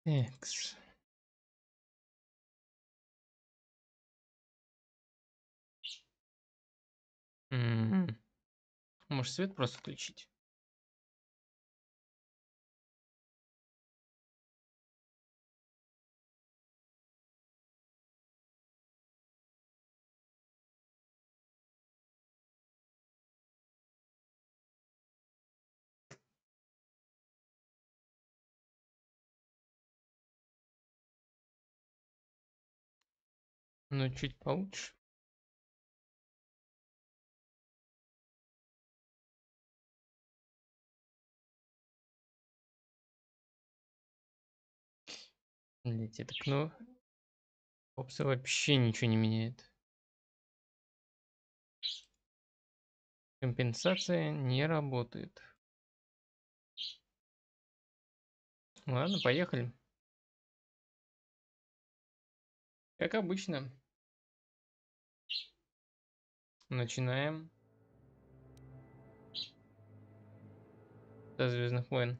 Экс. Может, свет просто включить? Ну, чуть получше. Блять, это окно. Опция вообще ничего не меняет. Компенсация не работает. Ладно, поехали. Как обычно. Начинаем. Со Звездных войн.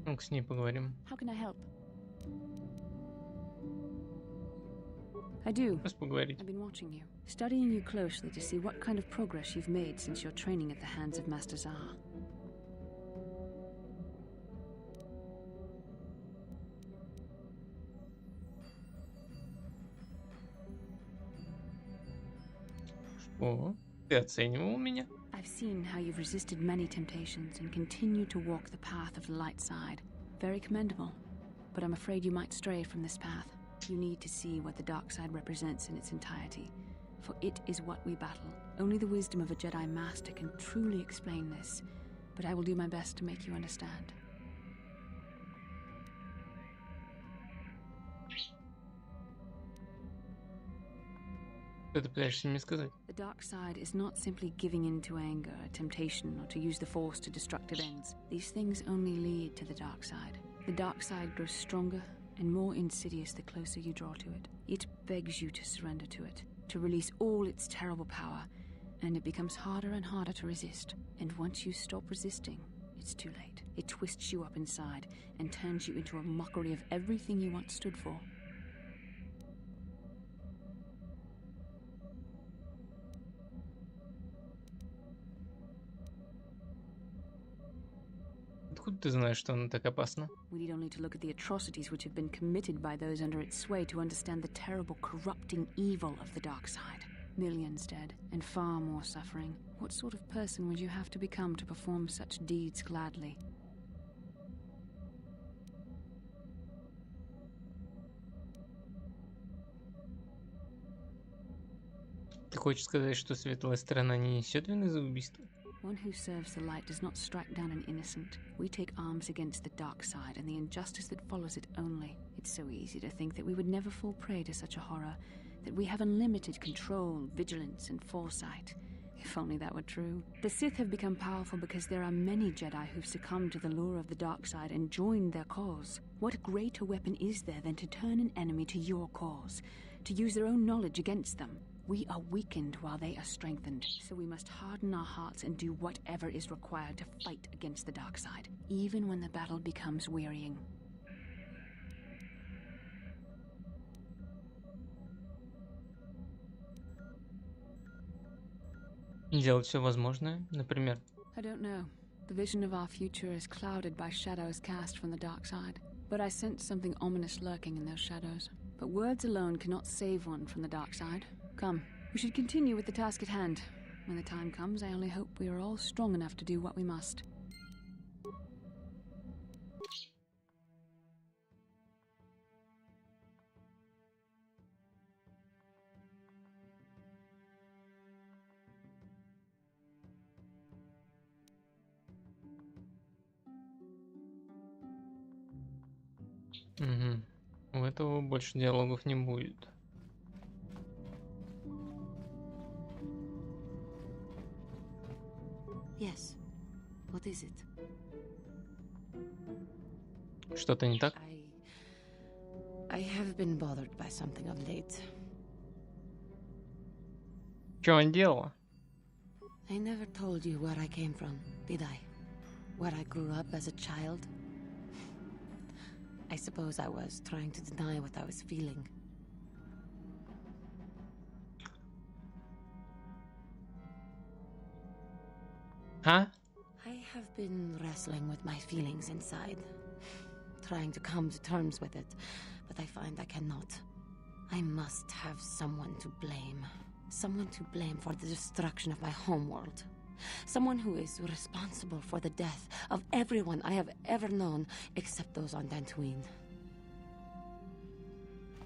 Ну, с ней поговорим. How can I help? I do. Просто поговорить. I've been watching you, studying you closely to see what kind of progress you've made since your training at the hands of Master Zahar. О, ты оценивал меня? I've seen how you've resisted many temptations and continue to walk the path of the light side. Very commendable. But I'm afraid you might stray from this path. You need to see what the dark side represents in its entirety, for it is what we battle. Only the wisdom of a Jedi Master can truly explain this, but I will do my best to make you understand. Что ты пытаешься мне сказать? The dark side is not simply giving in to anger, temptation, or to use the force to destructive ends. These things only lead to the dark side. The dark side grows stronger and more insidious the closer you draw to it. It begs you to surrender to it, to release all its terrible power, and it becomes harder and harder to resist. And once you stop resisting, it's too late. It twists you up inside and turns you into a mockery of everything you once stood for. Откуда ты знаешь, что она так опасна? We need only to look at the atrocities which have been committed by those under its sway to understand the terrible, corrupting evil of the dark side. Millions dead, and far more suffering. What sort of person would you have to become to perform such deeds gladly? Ты хочешь сказать, что светлая сторона не несет вины за убийство? One who serves the light does not strike down an innocent. We take arms against the dark side and the injustice that follows it only. It's so easy to think that we would never fall prey to such a horror, that we have unlimited control, vigilance, and foresight. If only that were true. The Sith have become powerful because there are many Jedi who've succumbed to the lure of the dark side and joined their cause. What greater weapon is there than to turn an enemy to your cause, to use their own knowledge against them? We are weakened while they are strengthened, so we must harden our hearts and do whatever is required to fight against the dark side, even when the battle becomes wearying. Делать все возможное, например. I don't know. The vision of our future is clouded by shadows cast from the dark side, but I sense something ominous lurking in those shadows. But words alone cannot save one from the dark side. Come, we should continue with the task at hand. When the time comes, I only hope we are all strong enough to do what we must. Угу. У этого больше диалогов не будет. Yes. What is it? Что-то не так? I have been bothered by something of late. Что он делала? I never told you where I came from, did I? Where I grew up as a child? I suppose I was trying to deny what I was feeling. А? I have been wrestling with my feelings inside, trying to come to terms with it, but I find I cannot. I must have someone to blame. Someone to blame for the destruction of my homeworld. Someone who is responsible for the death of everyone I have ever known, except those on Dantooine.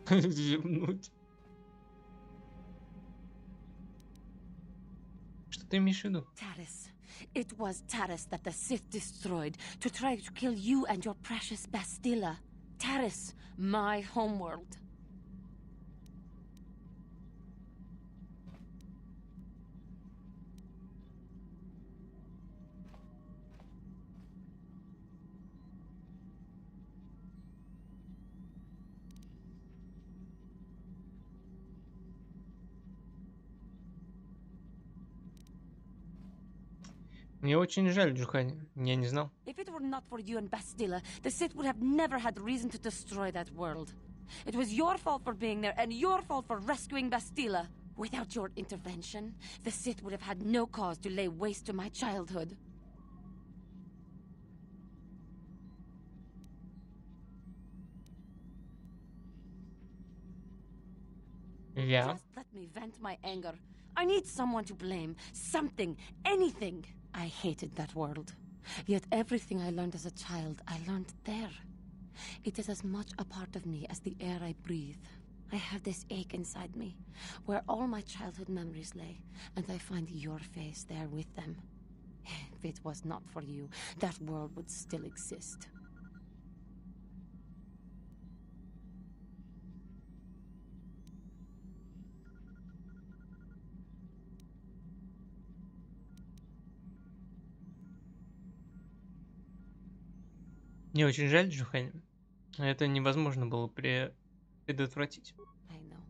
Зевнуть. Что ты имеешь в виду? Taris. It was Taris that the Sith destroyed to try to kill you and your precious Bastilla. Taris, my homeworld. Мне очень жаль, Джухань. Я не знал. If it were not for you and Bastilla, the Sith would have never had reason to destroy that world. It was your fault for being there, and your fault for rescuing Bastilla. Without your intervention, the Sith would have had no cause to lay waste to my childhood. Я? Just let me vent my anger. I need someone to blame. Something. Anything. I hated that world. Yet everything I learned as a child, I learned there. It is as much a part of me as the air I breathe. I have this ache inside me, where all my childhood memories lay, and I find your face there with them. If it was not for you, that world would still exist. Мне очень жаль, Джухань. Это невозможно было предотвратить. I know.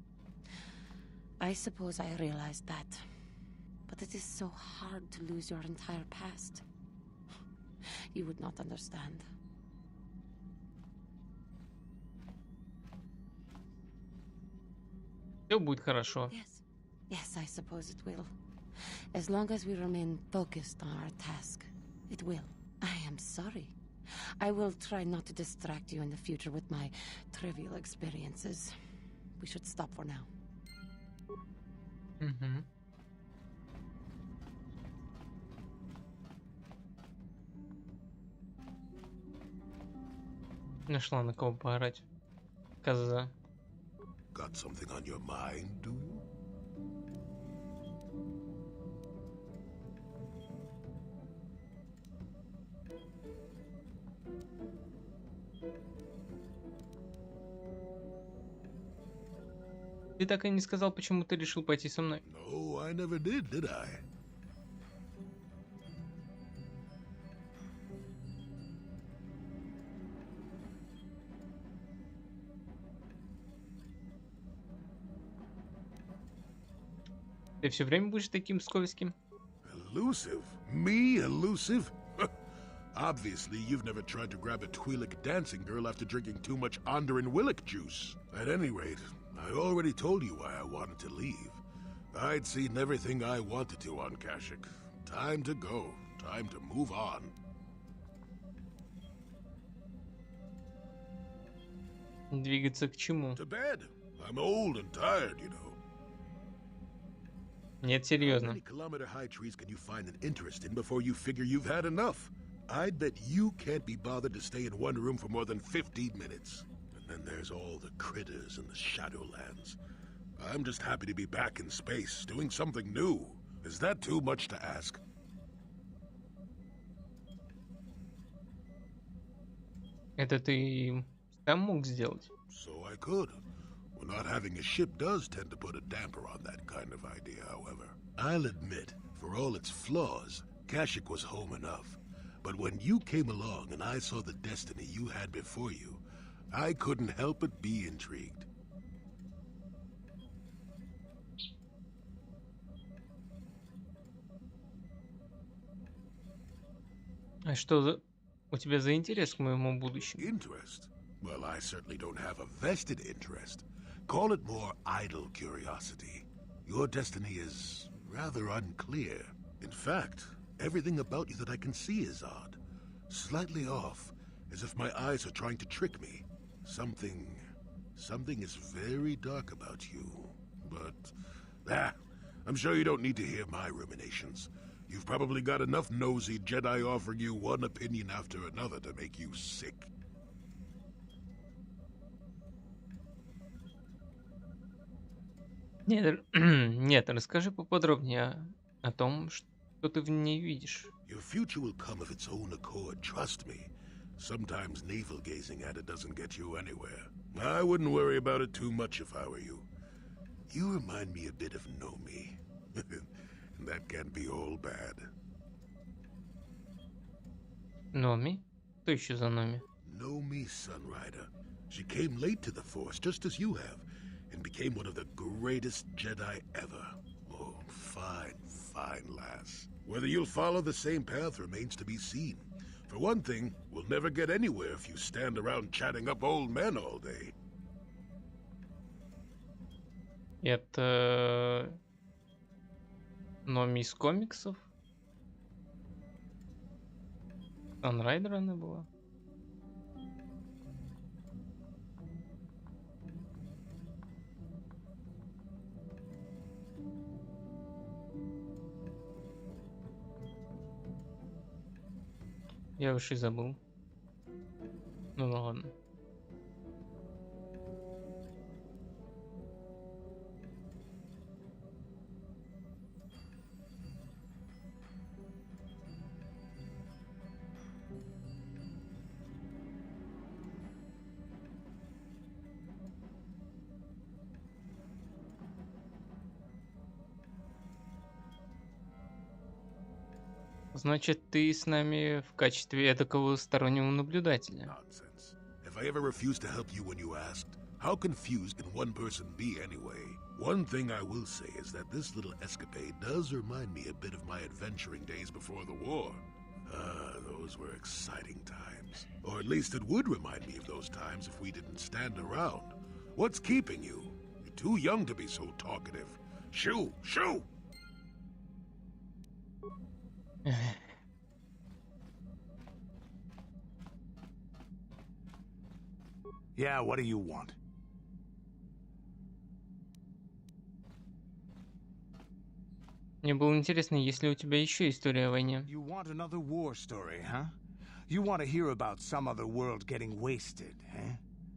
I suppose I realized that. But it is so hard to lose your entire past. You would not understand. Все будет хорошо. Yes. Yes, I suppose it will. As long as we remain focused on our task, it will. I am sorry. I will try not to distract you in the future with my trivial experiences. We should stop for now. Угу. Нашла на кого поорать. Коза. Got something on your mind, do you? Ты так и не сказал, почему ты решил пойти со мной. No, I never did I? Ты все время будешь таким скользким? Elusive? Me elusive? Obviously, you've never tried to grab a Twi'lek dancing girl after drinking too much Onderan Willick juice. At any rate, I already told you why I wanted to leave. I'd seen everything I wanted to on Kashyyyk. Time to go. Time to move on. Двигаться к чему? To bed. I'm old and tired, you know. Нет, How серьезно. many kilometer-high trees can you find an interest in before you figure you've had enough? I'd bet you can't be bothered to stay in one room for more than 15 minutes. And then there's all the critters in the Shadowlands. I'm just happy to be back in space, doing something new. Is that too much to ask? Это ты там мог сделать. So I could. Well, not having a ship does tend to put a damper on that kind of idea, however. I'll admit, for all its flaws, Kashyyyk was home enough. But when you came along and I saw the destiny you had before you, I couldn't help but be intrigued. А что у тебя за интерес к моему будущему? Interest? Well, I certainly don't have a vested interest. Call it more idle curiosity. Your destiny is rather unclear. In fact, everything about you that I can see is odd. Slightly off, as if my eyes are trying to trick me. Something is very dark about you. But, I'm sure you don't need to hear my ruminations. You've probably got enough nosy Jedi offering you one opinion after another to make you sick. Нет, нет, расскажи поподробнее о том, что ты в ней видишь. Your future will come of its own accord, trust me. Sometimes navel gazing at it doesn't get you anywhere. I wouldn't worry about it too much if I were you. You remind me a bit of Nomi. And that can be all bad. Номи? Кто еще за Номи? Nomi Sunrider. She came late to the Force, just as you have, and became one of the greatest Jedi ever. Oh, fine, fine lass. Whether you'll follow the same path remains to be seen. For one thing, we'll never get anywhere if you stand around chatting up old men all day. Это Номи из комиксов? Санрайдер она была? Я уж и забыл. Ну ладно. Значит, ты с нами в качестве эдакого стороннего наблюдателя. Nonsense. If I ever refused to help you when you asked, how confused can one person be anyway? One thing I will say is that this little escapade does remind me a bit of my adventuring days before the war. Those were exciting times. Or at least it would remind me of those times if we didn't stand around. What's keeping you? You're too young to be so talkative. Shoo! Shoo! Yeah, what do you want? Мне было интересно, есть ли у тебя еще история о войне. You want another war story, huh? You want to hear about some other world getting wasted, eh?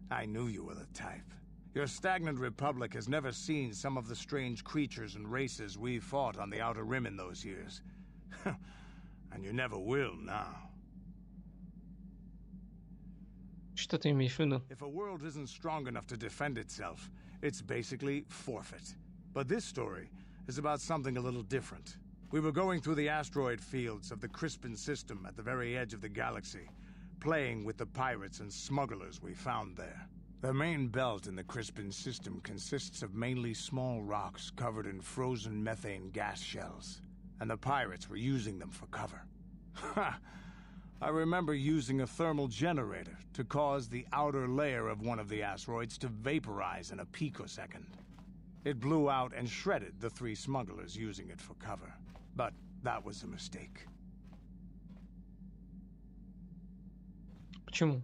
I knew you were the type. Your stagnant republic has never seen some of the strange creatures and races we fought on the Outer Rim in those years. And you never will now. Что ты имеешь в виду? If a world isn't strong enough to defend itself, it's basically forfeit. But this story is about something a little different. We were going through the asteroid fields of the Crispin system at the very edge of the galaxy, playing with the pirates and smugglers we found there. The main belt in the Crispin system consists of mainly small rocks covered in frozen methane gas shells, and the pirates were using them for cover. Ha! I remember using a thermal generator to cause the outer layer of one of the asteroids to vaporize in a picosecond. It blew out and shredded the 3 smugglers using it for cover. But that was a mistake. Почему?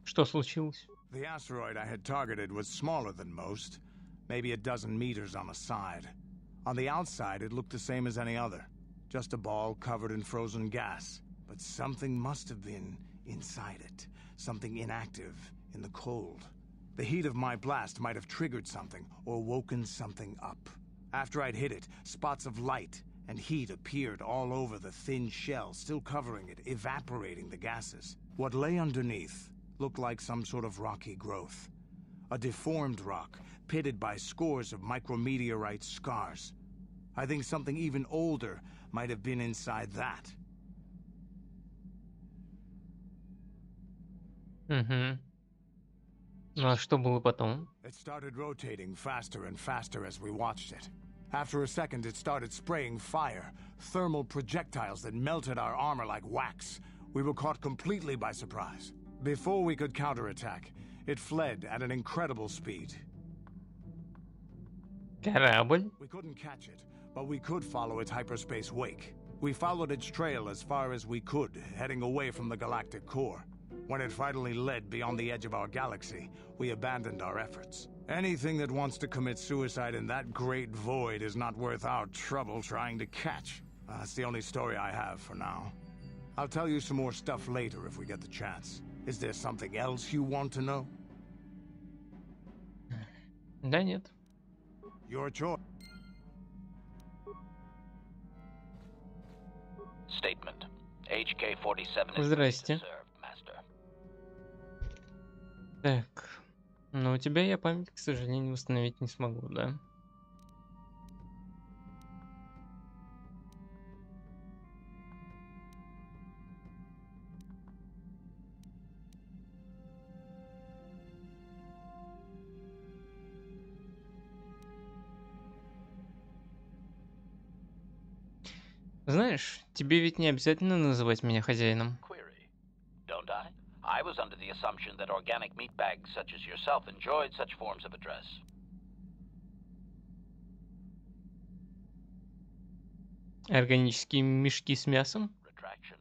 Что случилось? The asteroid I had targeted was smaller than most, maybe a dozen meters on a side. On the outside, it looked the same as any other, just a ball covered in frozen gas. But something must have been inside it, something inactive in the cold. The heat of my blast might have triggered something or woken something up. After I'd hit it, spots of light and heat appeared all over the thin shell, still covering it, evaporating the gases. What lay underneath looked like some sort of rocky growth. A deformed rock, pitted by scores of micrometeorite scars. I think something even older might have been inside that. Угу. Ну а что было потом? It started rotating faster and faster as we watched it. After a second, it started spraying fire, thermal projectiles that melted our armor like wax. We were caught completely by surprise. Before we could counterattack, it fled at an incredible speed. Корабль? We couldn't catch it, but we could follow its hyperspace wake. We followed its trail as far as we could, heading away from the galactic core. When it finally led beyond the edge of our galaxy, we abandoned our efforts. Anything that wants to commit suicide in that great void is not worth our trouble trying to catch. That's the only story I have for now. I'll tell you some more stuff later if we get the chance. Is there something else you want to know? Да нет. Your choice. Statement. HK-47 is Здрасте. served, Master. Так. Но у тебя я память, к сожалению, восстановить не смогу, да? Знаешь, тебе ведь не обязательно называть меня хозяином. Query. Don't I? I was under the assumption that organic meatbags such as yourself enjoyed such forms of address. Органические мешки с мясом? Retraction.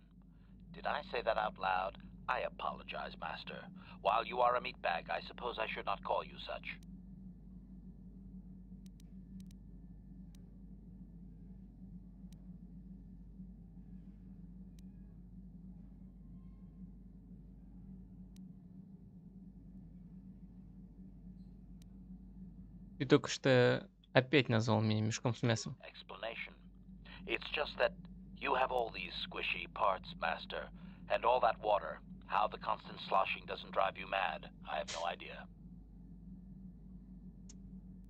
Did I say that out loud? I apologize, Master. While you are a meatbag, I suppose I should not call you such. Ты только что опять назвал меня мешком с мясом. Explanation. It's just that you have all these squishy parts, Master, and all that water. How the constant sloshing doesn't drive you mad, I have no idea.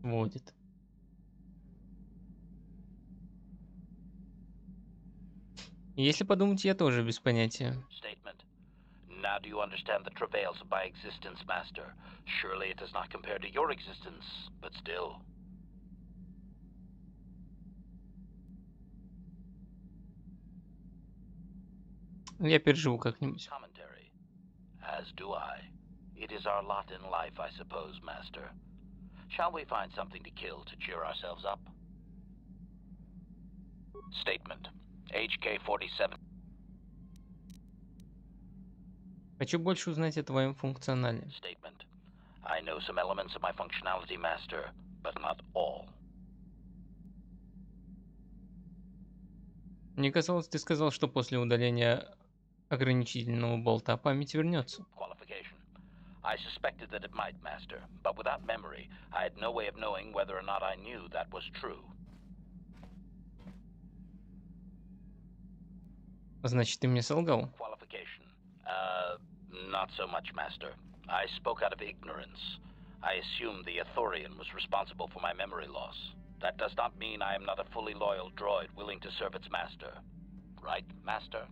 Водит. Если подумать, я тоже без понятия. Statement. Now do you understand the travails of my existence, Master? Surely it does not compare to your existence, but still. Я переживу как-нибудь. Commentary. As do I. It is our lot in life, I suppose, Master. Shall we find something to kill to cheer ourselves up? Statement. HK-47. Хочу больше узнать о твоем функционале. Statement. I know some elements of my functionality, Master, but not all. Мне казалось, ты сказал, что после удаления ограничительного болта память вернется. Qualification. I suspected that it might, Master, but without memory, I had no way of knowing whether or not I knew that was true. Значит, ты мне солгал. Qualification. Not so much, Master. I spoke out of ignorance. I assumed the Athorian was responsible for my memory loss. That does not mean I am not a fully loyal droid willing to serve its master. Right, Master?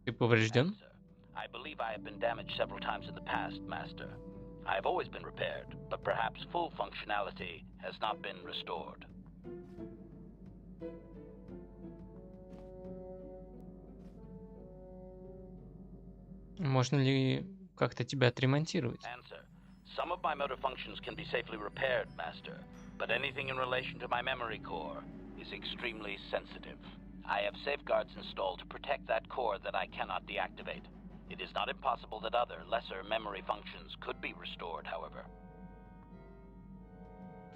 Ты поврежден? Answer. I believe I have been damaged several times in the past, Master. I have always been repaired, but perhaps full functionality has not been restored. Можно ли как-то тебя отремонтировать? Answer. Some of my motor functions can be safely repaired, Master, but anything in relation to my memory core is extremely sensitive. I have safeguards installed to protect that core that I cannot deactivate. It is not impossible that other, lesser memory functions could be restored, however.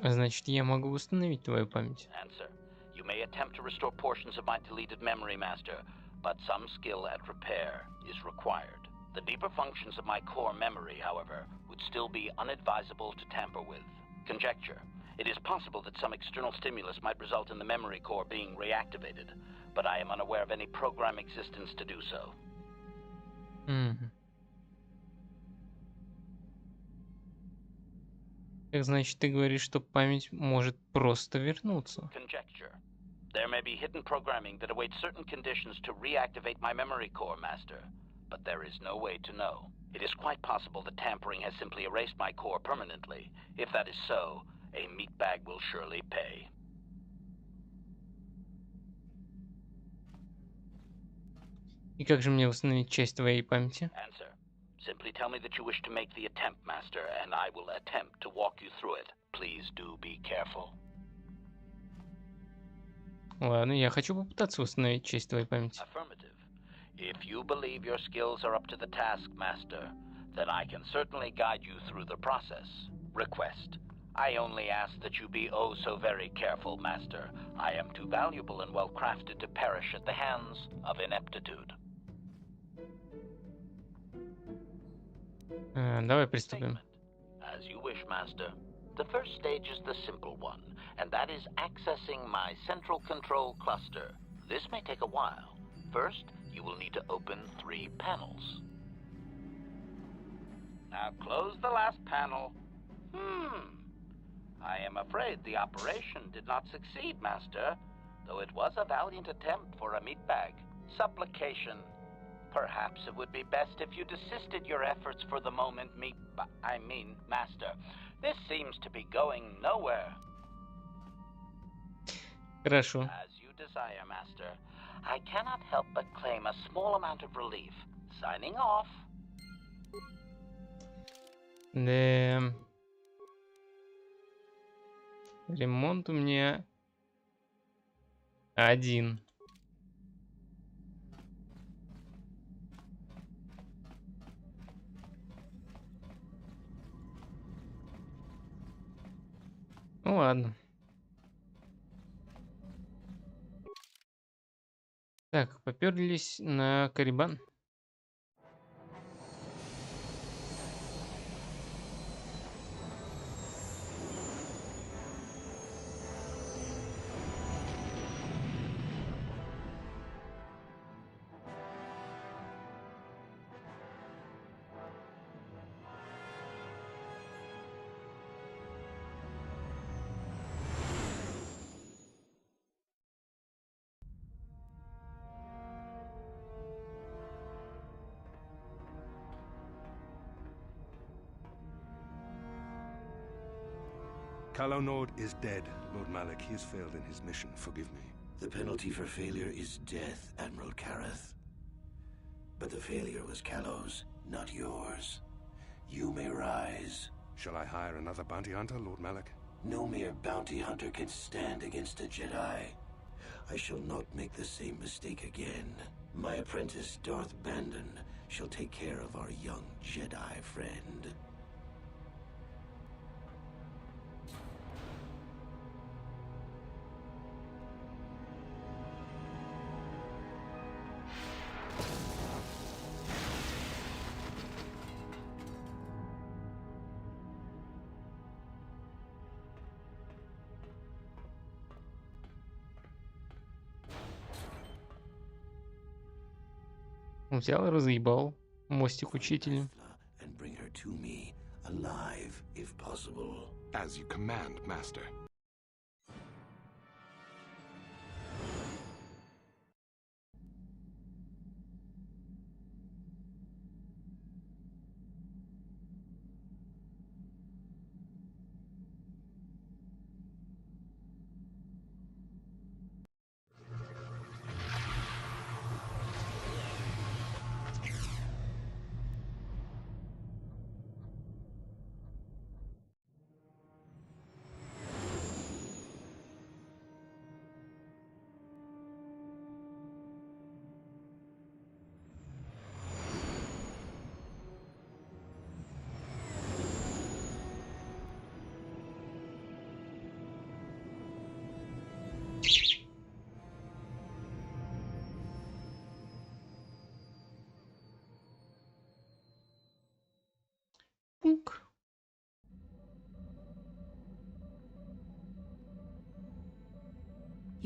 Значит, я могу восстановить твою память. Answer. You may attempt to restore portions of my deleted memory, Master, but some skill at repair is required. The deeper functions of my core memory, however, would still be unadvisable to tamper with. Conjecture. It is possible that some external stimulus might result in the memory core being reactivated, but I am unaware of any program existence to do so. Так значит, ты говоришь, что память может просто вернуться. Conjecture. There may be hidden programming that awaits certain conditions to reactivate my memory core, Master, but there is no way to know. It is quite possible that tampering has simply erased my core permanently. If that is so, a meatbag will surely pay. И как же мне восстановить часть твоей памяти? Answer. Simply tell me that you wish to make the attempt, Master, and I will attempt to walk you through it. Please do be careful. Ладно, я хочу попытаться восстановить часть твоей памяти. Affirmative. If you believe your skills are up to the task, Master, then I can certainly guide you through the process. Request. I only ask that you be oh so very careful, Master. I am too valuable and well crafted to perish at the hands of ineptitude. Давай приступим. As you wish, Master. The first stage is the simple one, and that is accessing my central control cluster. This may take a while. First, you will need to open 3 panels. Now close the last panel. I am afraid the operation did not succeed, Master, though it was a valiant attempt for a meatbag. Supplication. Perhaps it would be best if you desisted your efforts for the moment, Master. This seems to be going nowhere. Хорошо. As you desire, Master. I cannot help but claim a small amount of relief. Signing off. Да. Ремонт у меня 1. Ну ладно. Так, попёрлись на Карибан. Kalonord is dead, Lord Malik. He has failed in his mission. Forgive me. The penalty for failure is death, Admiral Kareth. But the failure was Kalo's, not yours. You may rise. Shall I hire another bounty hunter, Lord Malik? No mere bounty hunter can stand against a Jedi. I shall not make the same mistake again. My apprentice, Darth Bandon, shall take care of our young Jedi friend. Взял и разъебал мостик учителя. And bring her to me, alive, if possible. As you command, Master.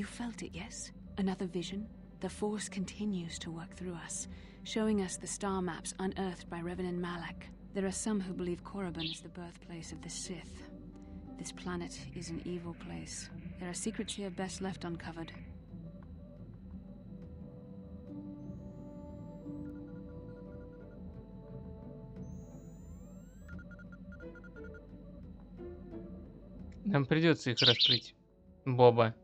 You felt it, yes? Another vision? The Force continues to work through us, showing us the star maps unearthed by Revan Malak. There are some who believe Korriban is the birthplace of the Sith. This planet is an evil place. There are secrets here best left uncovered. Нам придется их раскрыть, Боба.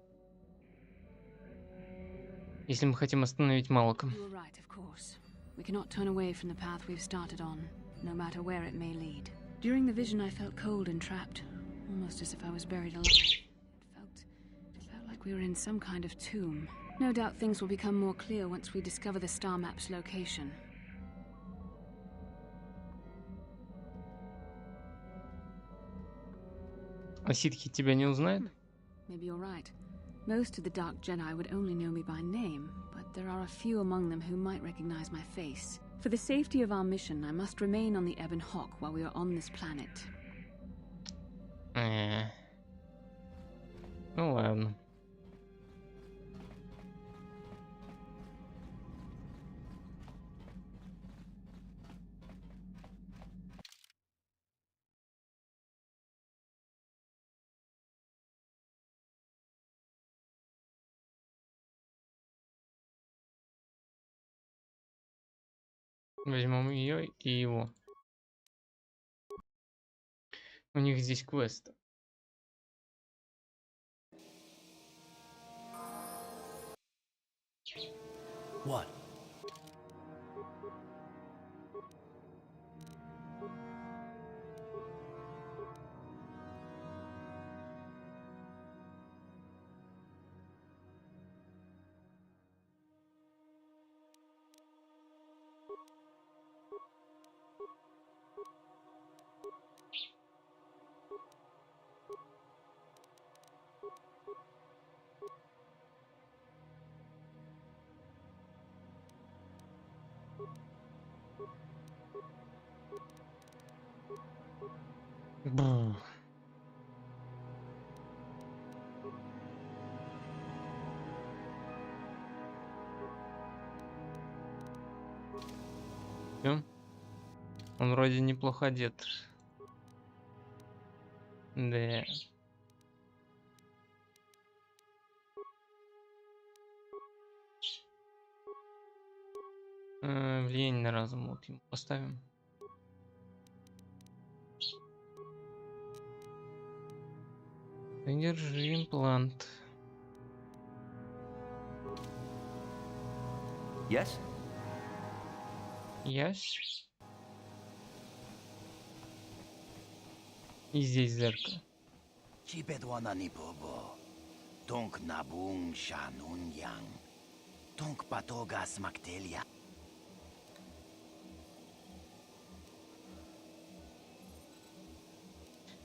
Если мы хотим остановить Малака. You were right, of course. We cannot turn away from the path we've started on, no matter where it may lead. During the vision, I felt cold and trapped, almost as if I was buried alive. It felt like we were in some kind of tomb. No doubt things will become more clear once we discover the star map's location. А ситхи тебя не узнают? Maybe you're right. Most of the Dark Jedi would only know me by name, but there are a few among them who might recognize my face. For the safety of our mission, I must remain on the Ebon Hawk while we are on this planet. Ну ладно. Возьмем ее и его. У них здесь квест. What? Бррр. Всё? Он вроде неплохо одет. Да. Влияние на разум вот ему поставим. Держи имплант. Yes? Ясь. И здесь зеркало. Чипедуанани бобо. Тонк набун шанун ян. Тонк патога смактелья.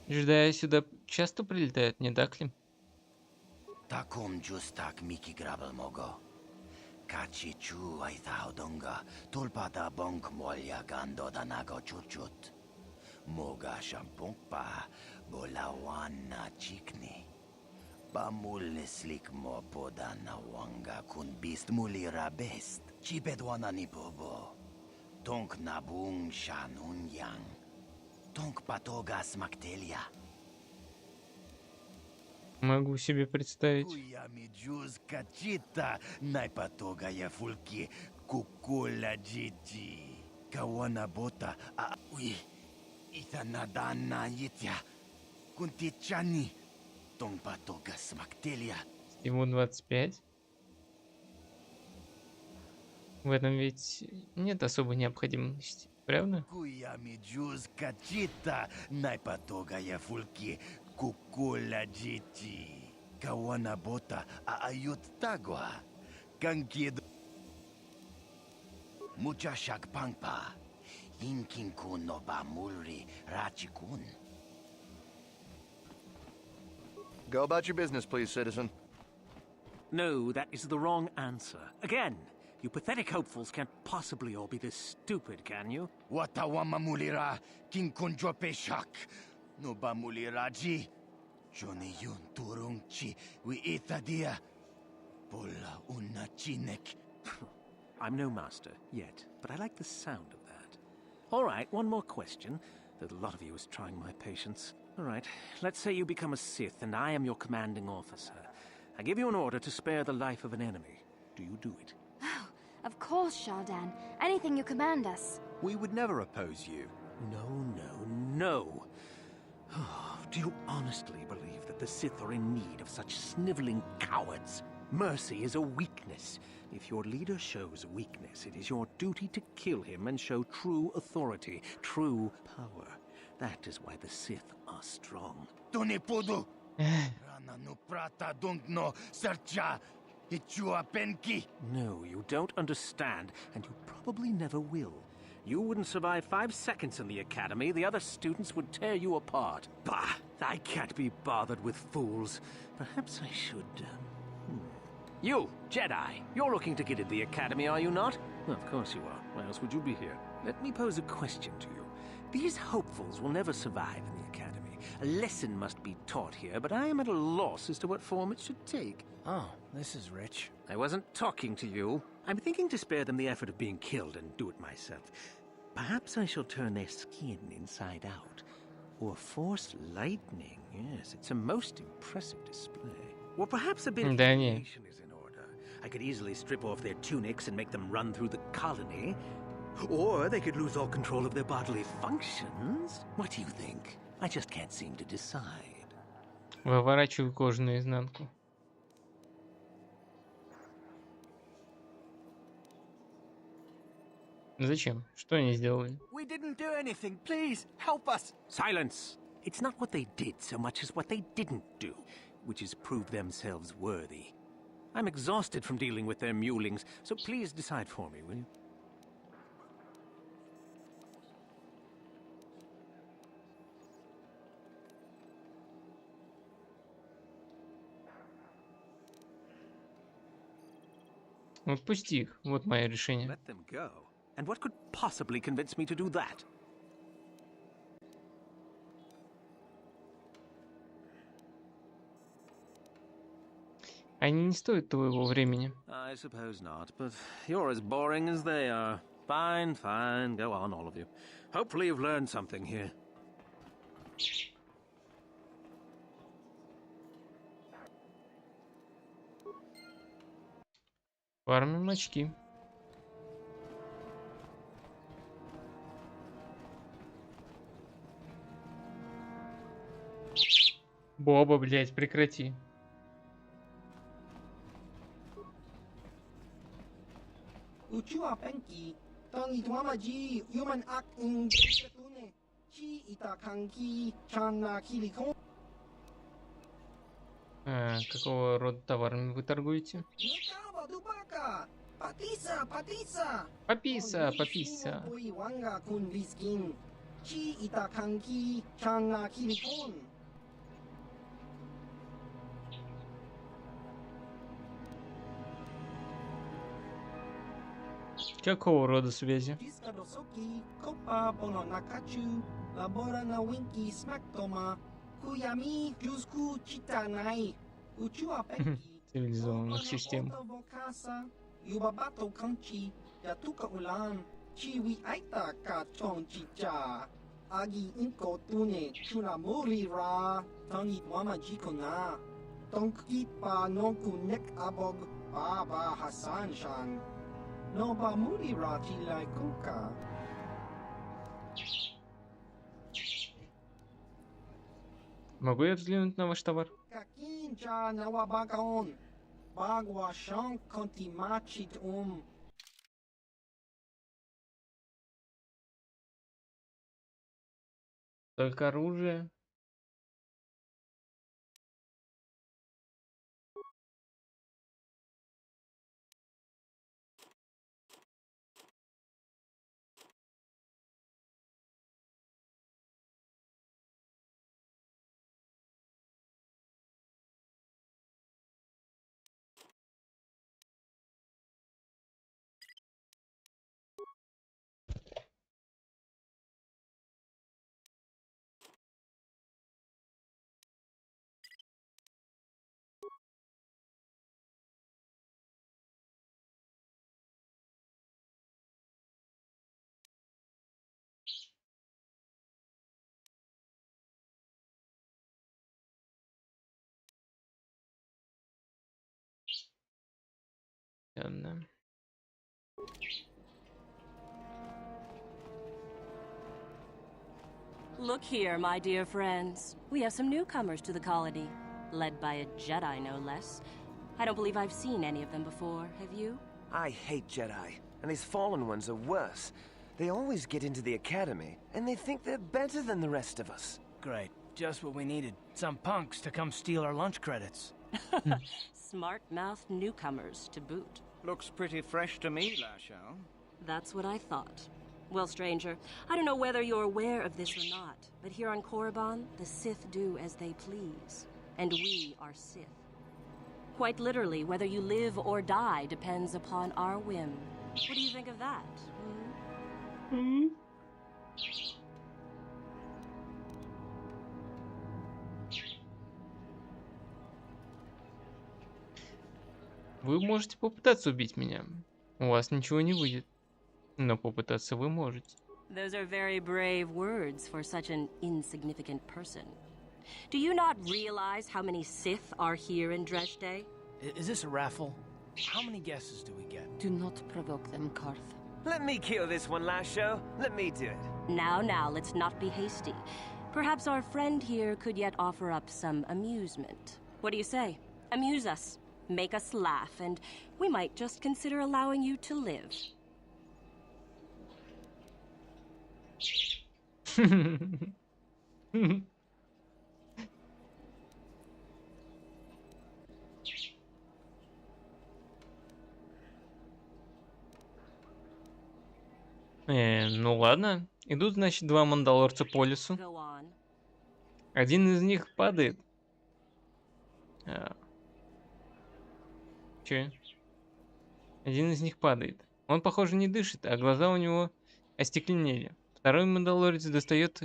Джедаи сюда часто прилетают, не так ли? Таком джустак мики грабл мого. Качи чу айтаудонга. Тулпата бонк молья гандо данаго чучут. Мога шампункпа. Болавана чикни. Бамуле слик мо пода на ванга кун бист мулира бест. Чипедуанани бобо. Тонк набун шанун ян. Тонк патога смактелья. Могу себе представить. Куями джуз качита найпатога я фульки кукула джити. Кавана бота уи. Итанадана йитя. Кунтичани. Тонк патога смактелья. Ему 25. В этом ведь нет особой необходимости, правда? Куями джуз качита найпатога я фульки кукула джити. Кавана бота ают тагва. Канкид. Мучашак панкпа. Инкинкун оба мулри рачикун. Go about your business, please, citizen. No, that is the wrong answer. Again, you pathetic hopefuls can't possibly all be this stupid, can you? Watawama mulira kinkun jopeshak. No ba muliraji. Johnny yun turungchi wi itadia. I'm no master yet, but I like the sound of that. All right, one more question. A lot of you is trying my patience. All right, let's say you become a Sith and I am your commanding officer. I give you an order to spare the life of an enemy. Do you do it? Oh, of course, Shardan. Anything you command us. We would never oppose you. No. Do you honestly believe that the Sith are in need of such sniveling cowards? Mercy is a weakness. If your leader shows weakness, it is your duty to kill him and show true authority, true power. That is why the Sith are strong. Budu. Rana no prata no sercha. No, you don't understand, and you probably never will. You wouldn't survive 5 seconds in the academy. The other students would tear you apart. Bah! I can't be bothered with fools. Perhaps I should, You, Jedi, you're looking to get into the academy, are you not? Of course you are. Why else would you be here? Let me pose a question to you. These hopefuls will never survive in the academy. A lesson must be taught here, but I am at a loss as to what form it should take. Oh, this is rich. I wasn't talking to you. I'm thinking to spare them the effort of being killed and do it myself. Perhaps I shall turn their skin inside out. Or force lightning. Yes, it's a most impressive display. Or perhaps a bit of humiliation is in order. I could easily strip off their tunics and make them run through the colony. Or they could lose all control of their bodily functions. What do you think? I just can't seem to decide. Выворачиваю кожу наизнанку. Зачем? Что они сделали? We didn't do anything. Please, help us. Silence! It's not what they did so much as what they didn't do, which is prove themselves worthy. I'm exhausted from dealing with their mulings, so please decide for me, will you? Отпусти их. Вот мое решение. Let them go. And what could possibly convince me to do that? Они не стоят твоего времени. I suppose not, but you're as boring as they are. Fine, go on, all of you. Hopefully you've learned something here. Фармим очки. Боба, блядь, прекрати. Uchua penki, tangi tuamaji, human act in tune, chi itakanki, chana kilikon. Какого рода товарами вы торгуете? Papisa. Papisa. Chi itakanki, chana kilikon. Какого рода связи? Цивилизованных систем. Noba mulirati lai kuka. Могу я взглянуть на ваш товар? Kakinja nawabagaon. Bagwa shan konti machit Только оружие. Ладно. Look here, my dear friends. We have some newcomers to the colony, led by a Jedi, no less. I don't believe I've seen any of them before, have you? I hate Jedi, and these fallen ones are worse. They always get into the academy, and they think they're better than the rest of us. Great. Just what we needed. Some punks to come steal our lunch credits. Smart-mouthed newcomers, to boot. Looks pretty fresh to me, Lashao. That's what I thought. Well, stranger, I don't know whether you're aware of this or not, but here on Korriban, the Sith do as they please. And we are Sith. Quite literally, whether you live or die depends upon our whim. What do you think of that? Вы можете попытаться убить меня. У вас ничего не выйдет. Но попытаться вы можете. Those are very brave words for such an insignificant person. Do you not realize how many Sith are here in Dreschday? Is this a raffle? How many guesses do we get? Do not provoke them, Karth. Let me kill this one, Lasho. Let me do it. Now, let's not be hasty. Perhaps our friend here could yet offer up some amusement. What do you say? Amuse us. Make us laugh, and we might just consider allowing you to live. Ну ладно. Идут, значит, два мандалорца по лесу. Один из них падает. Че? Один из них падает. Он, похоже, не дышит, а глаза у него остекленели. Второй мандалорец достает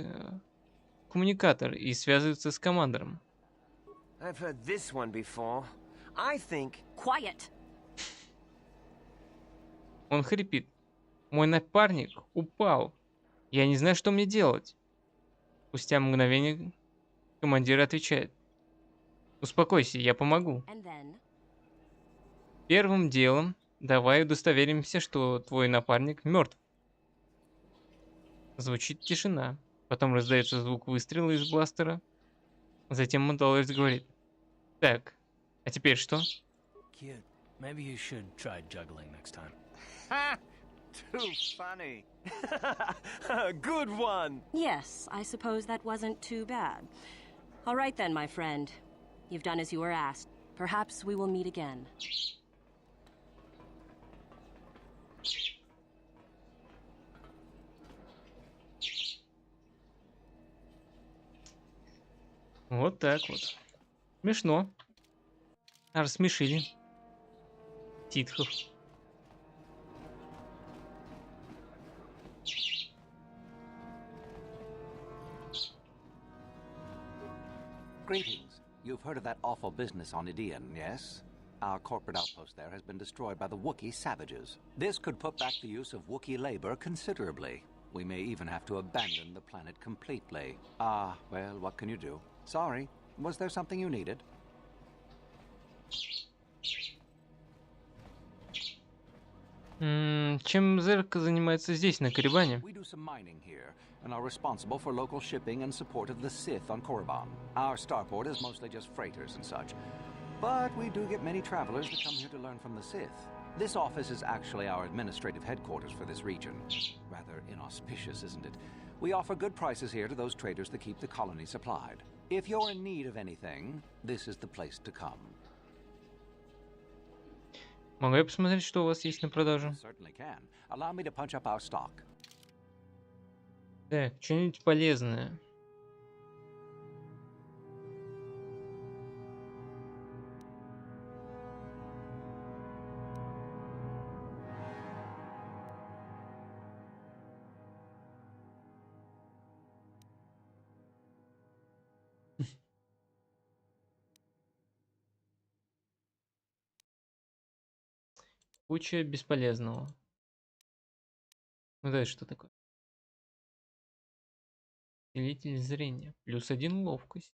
коммуникатор и связывается с командором. I've heard this one before. I think... Quiet. Он хрипит. Мой напарник упал. Я не знаю, что мне делать. Спустя мгновение командир отвечает. Успокойся, я помогу. Первым делом давай удостоверимся, что твой напарник мертв. Звучит тишина. Потом раздается звук выстрела из бластера. Затем мандалорец говорит. Так, а теперь что? Kid, maybe you should try juggling next time. Ha! Too funny. Good one. Yes, I suppose that wasn't too bad. All right then, my friend. You've done as you were asked. Perhaps we will meet again. Вот так вот. Смешно. Рассмешили. Ситхов. Greetings. You've heard of that awful business on Idian, yes? Our corporate outpost there has been destroyed by the Wookiee savages. This could put back the use of Wookiee labor considerably. We may even have to abandon the planet completely. Well, what can you do? Sorry. Was there something you needed? Чем Зерка занимается здесь, на Коррибане? We do some mining here, and are responsible for local shipping and support of the Sith on Korriban. Our starport is mostly just freighters and such. But we do get many travelers that come here to learn from the Sith. This office is actually our administrative headquarters for this region. Rather inauspicious, isn't it? We offer good prices here to those traders that keep the colony supplied. If you're in need of anything, this is the place to come. Могу я посмотреть, что у вас есть на продажу? Certainly can. Allow me to punch up our stock. Так, что-нибудь полезное. Куча бесполезного. Ну да, что такое? Усилитель зрения. +1 ловкость.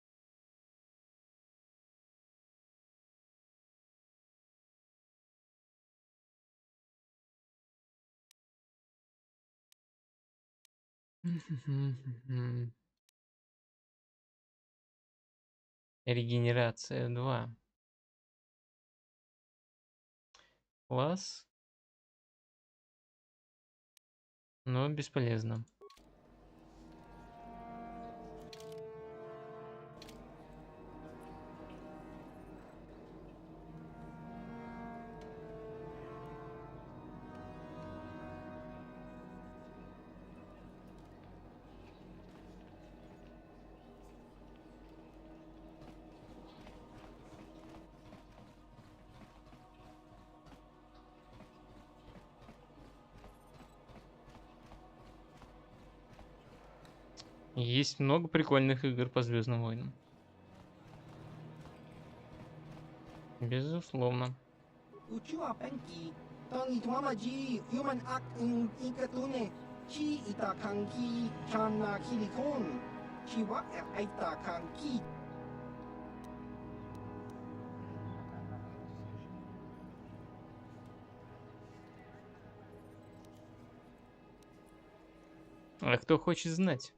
Регенерация 2. Класс. Но бесполезно. Есть много прикольных игр по Звездным войнам. Безусловно. А кто хочет знать?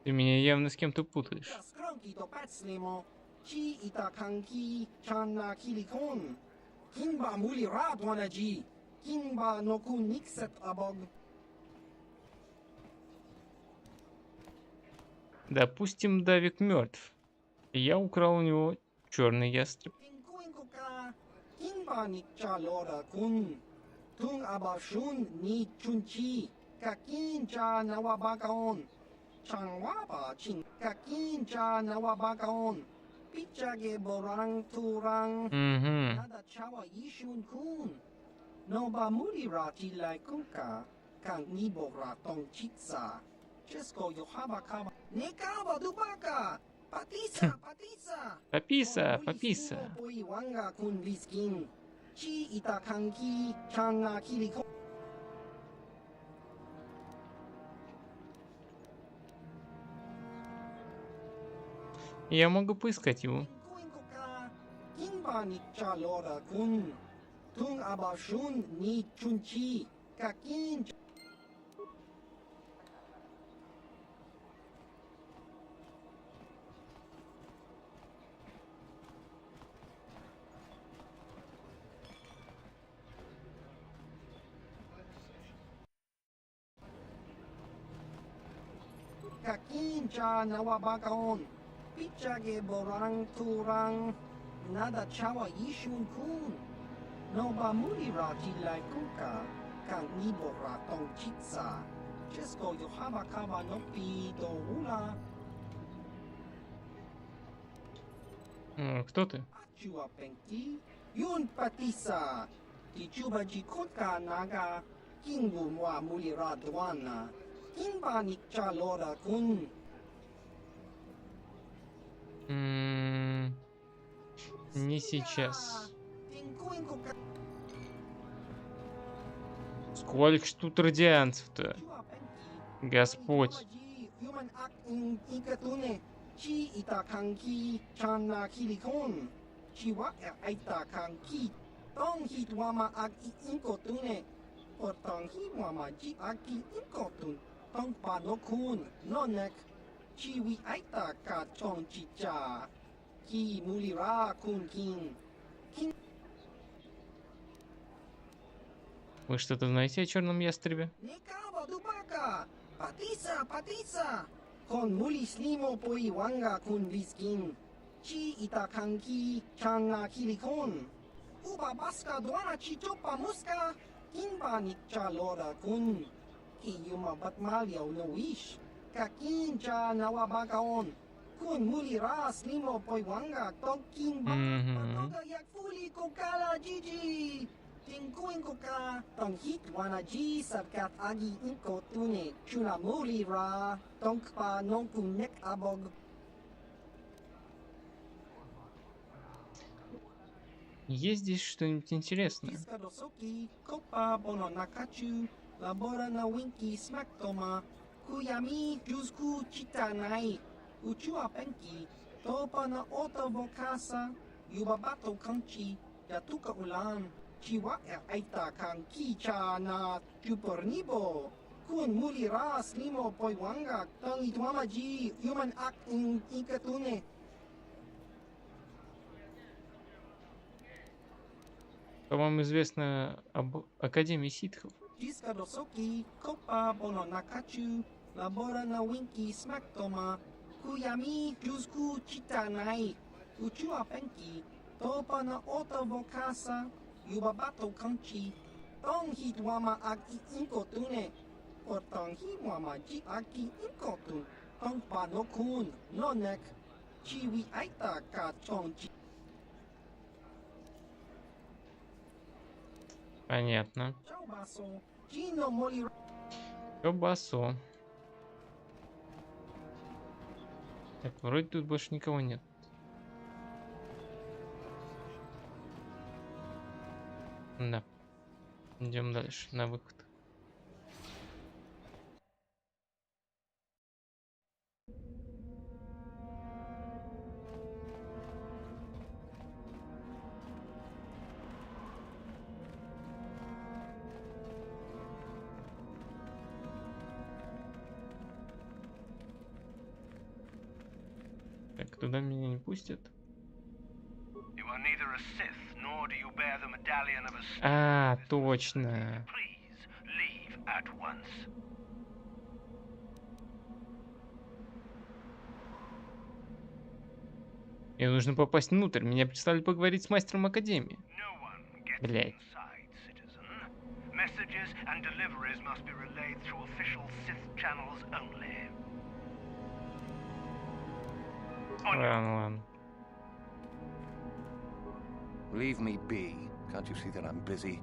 Ты меня явно с кем-то путаешь. Допустим, Давик мертв. И я украл у него черный ястреб. Пописа, пописа. Я могу поискать его. Кто ты? Не сейчас. Сколько ж тут радианцев-то? Господь. Вы что-то знаете о черном ястребе? Tinkuinkuka, tong hit wanaji sabkat agi inko tune, chuna muli ra, tongpa nonkunek abog. Есть здесь что-нибудь интересное? Iskadosoki, kopa bono nakachu, labora na winki smaktoma, kuyami jusku chitanai, uchua penki, topa na ota vokasa, yubabato kanchi, yatuka ulan, chiwa aita kan kicha na chupornibo, kun muli ras limo poiwanga, tang itwamaji, human ak in ikatune. Что вам известно об Академии ситхов? Iskadosoki, kopa bono nakachu, labora na winki smaktoma, kuyami jusku chitanai, uchua penki, topa na ota vokasa, yubabato kanchi, tong hitwama aki inkotune, or tong hitwama ji aki inkotun, tong pa no kun, no nek, chiwi aita ka chongji. Понятно. Chaubaso, jino moli. Кабасо. Так, вроде тут больше никого нет. Да. Идем дальше, на выход. Так, туда меня не пустят. You are neither a Sith, nor do you bear the medallion of a Sith. А, точно. Please leave at once. Мне нужно попасть внутрь. Меня прислали поговорить с мастером Академии. Блять. Messages and deliveries must be relayed through official Sith channels only. Ладно, ладно. Leave me be. Can't you see that I'm busy?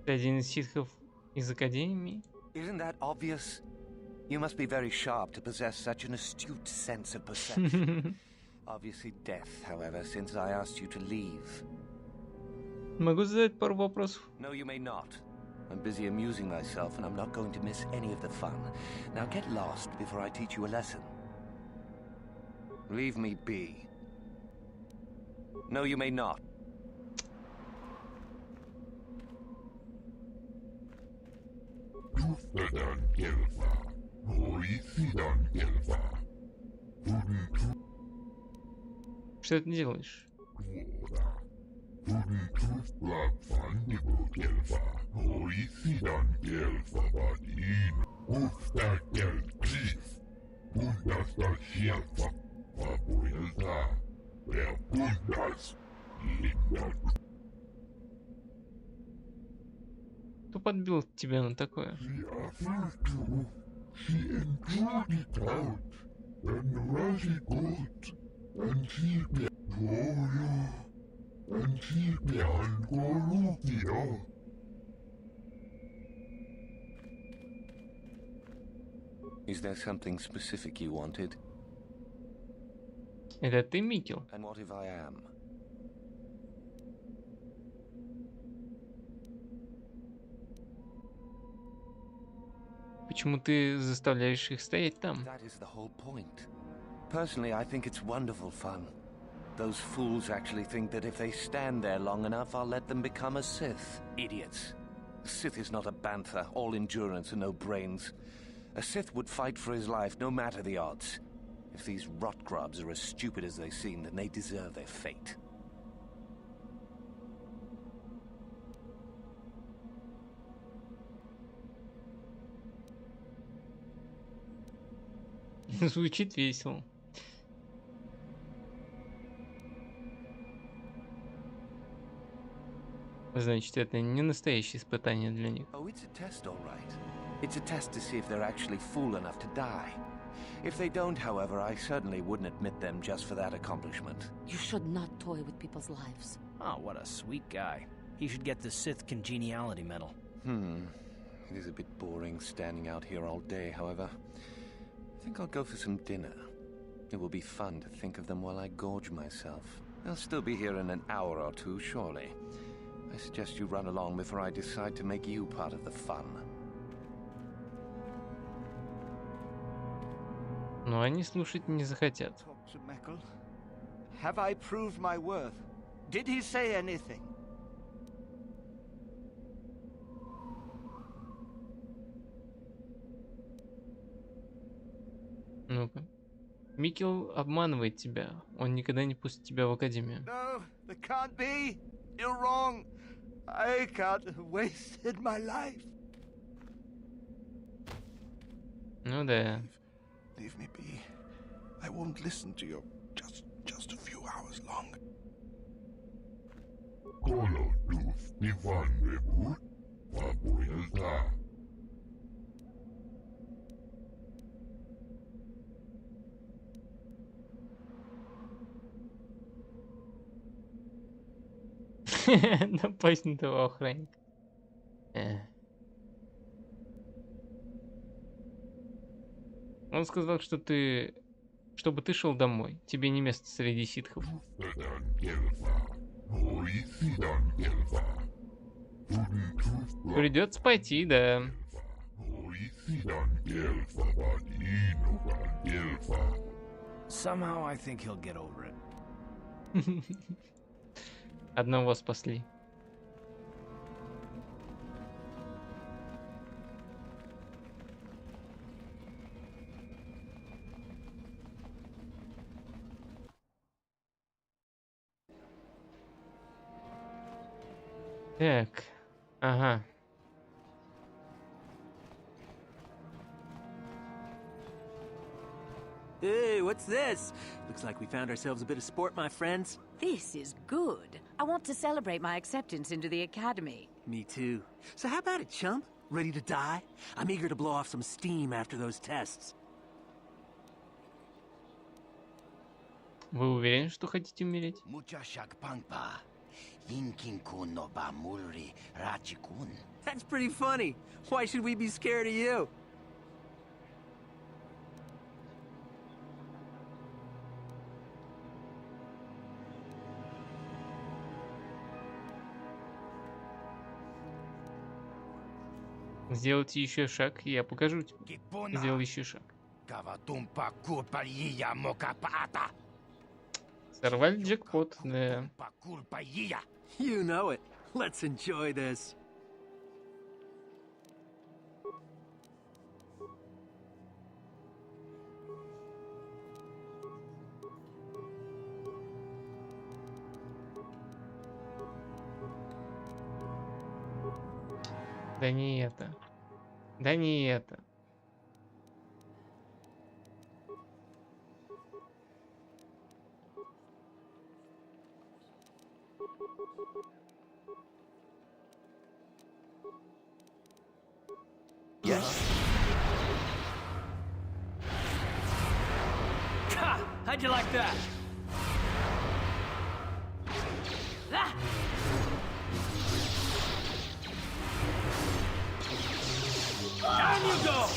Ты один из ситхов из Академии? Isn't that obvious? You must be very sharp to possess such an astute sense of perception. Obviously death, however, since I asked you to leave. Могу задать пару вопросов? No, you may not. I'm busy amusing myself, and I'm not going to miss any of the fun. Now get lost before I teach you a lesson. Leave me be. No, you may not. Что ты делаешь? Кто подбил тебя на такое? Is there something specific you wanted? Это ты, Микел? And what if I am? Почему ты заставляешь их стоять там? That is the whole point. Personally, I think it's wonderful fun. Those fools actually think that if they stand there long enough, I'll let them become a Sith. Idiots. A Sith is not a bantha, all endurance and no brains. A Sith would fight for his life, no matter the odds. If these rot grubs are as stupid as they seem, then they deserve their fate. Звучит весело. Значит, это не настоящее испытание для них. Oh, it's a test, all right. It's a test to see if they're actually fool enough to die. If they don't, however, I certainly wouldn't admit them just for that accomplishment. You should not toy with people's lives. Oh, what a sweet guy. He should get the Sith Congeniality Medal. It is a bit boring standing out here all day, however. I think I'll go for some dinner. It will be fun to think of them while I gorge myself. They'll still be here in an hour or two, surely. I suggest you run along before I decide to make you part of the fun. Но они слушать не захотят. Have I proved my worth? Did he say anything? Ну-ка. Микел обманывает тебя. Он никогда не пустит тебя в академию. No, that can't be. You're wrong. I can't have wasted my life. Ну да. Leave me be. I won't listen to you just a few hours longer. Напасть на того охранника. Он сказал, что чтобы ты шел домой. Тебе не место среди ситхов. Придется пойти, да. Somehow I think he'll get over it. Одного спасли. Так, ага. Hey, what's this? Looks like we found ourselves a bit of sport, my friends. This is good. I want to celebrate my acceptance into the academy. Me too. So how about it, chump? Ready to die? I'm eager to blow off some steam after those tests. Вы уверены, что хотите умереть? That's pretty funny. Why should we be scared of you? Сделайте еще шаг, и я покажу тебе. Сделай еще шаг. Сорвали джекпот, да. You know it. Let's enjoy this. Да не это. Да не это. How'd you like that? Down you go!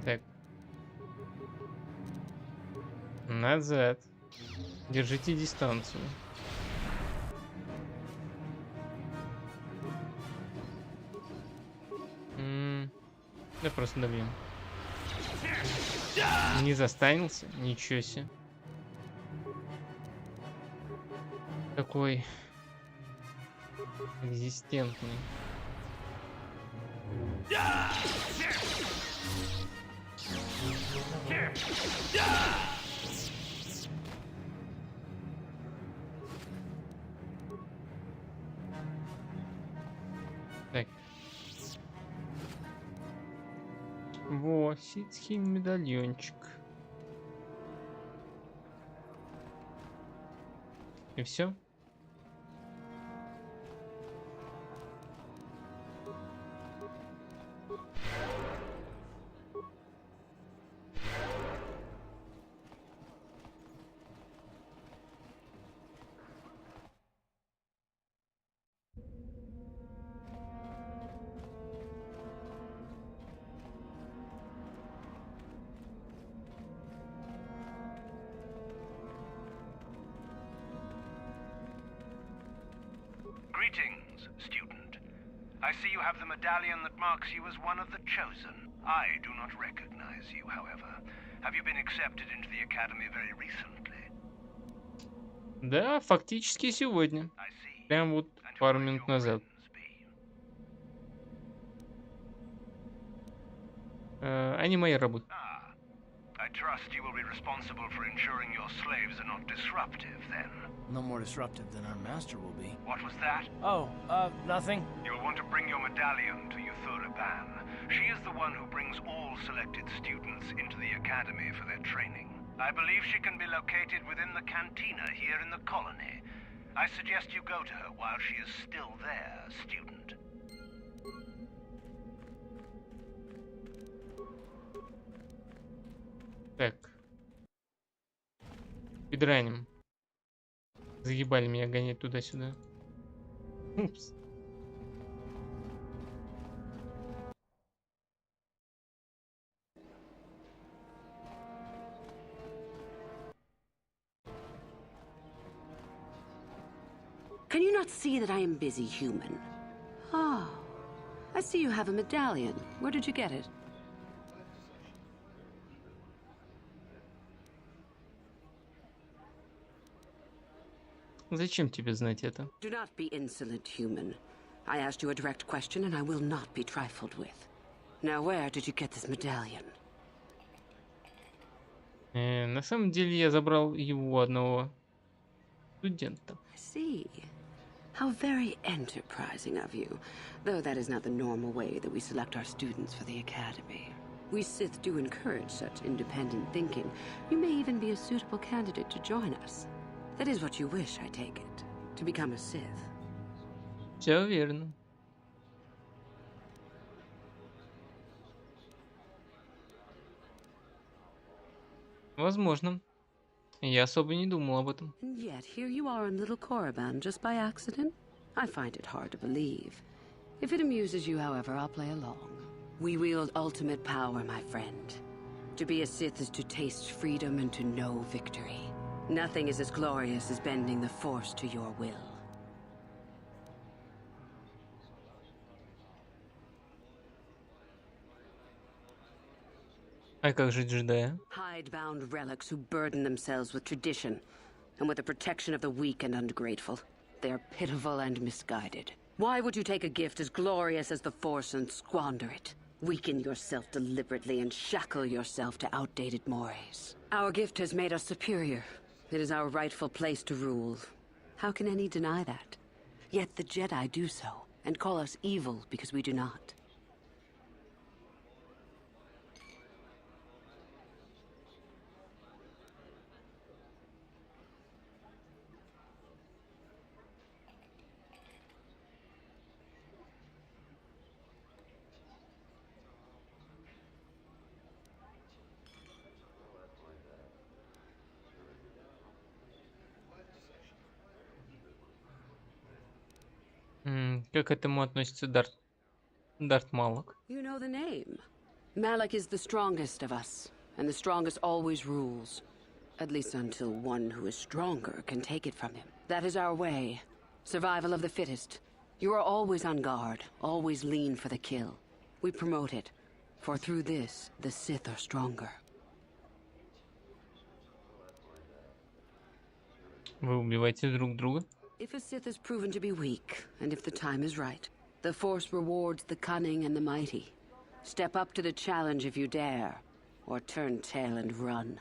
Так. Назад. Держите дистанцию. Да просто добьем. Не застанился? Ничего себе. Какой резистентный. Так. Во, ситхий медальончик. И все? I see you have the medallion that marks you as one of the chosen. I do not recognize you, however. Have you been accepted into the academy very recently? Да, фактически сегодня. Прям вот пару минут назад. Они мои работы. I trust you will be responsible for ensuring your slaves are not disruptive, then. No more disruptive than our master will be. What was that? Oh, nothing. You'll want to bring your medallion to Yuthura. She is the one who brings all selected students into the academy for their training. I believe she can be located within the cantina here in the colony. I suggest you go to her while she is still there, student. Так. Пидраним. Заебали меня гонять туда-сюда. Упс. Can you not see that I am busy, human? Oh, I see you have a medallion. Where did you get it? Зачем тебе знать это? Do not be insolent, human. I asked you a direct question, and I will not be trifled with. Now, where did you get this medallion? На самом деле я забрал его у одного студента. I see. How very enterprising of you. Though that is not the normal way that we select our students for the academy. We Sith do encourage such independent thinking. You may even be a suitable candidate to join us. That is what you wish, I take it. To become a Sith. Все верно. Возможно. Я особо не думал об этом. And yet here you are in Little Korriban just by accident? I find it hard to believe. If it amuses you, however, I'll play along. We wield ultimate power, my friend. To be a Sith is to taste freedom and to know victory. Nothing is as glorious as bending the Force to your will. А как же джедая? Hidebound relics who burden themselves with tradition and with the protection of the weak and ungrateful. They are pitiful and misguided. Why would you take a gift as glorious as the Force and squander it? Weaken yourself deliberately and shackle yourself to outdated mores. Our gift has made us superior. It is our rightful place to rule. How can any deny that? Yet the Jedi do so, and call us evil because we do not. Как к этому относится Дарт Малок? You know the name. Malak is the strongest of us, and the strongest always rules. At least until one who is stronger can take it from him. That is our way. Survival of the fittest. You are always on guard, always lean for the kill. We promote it, for through this, the Sith are stronger. Вы убиваете друг друга? If a Sith is proven to be weak, and if the time is right, the Force rewards the cunning and the mighty. Step up to the challenge if you dare, or turn tail and run.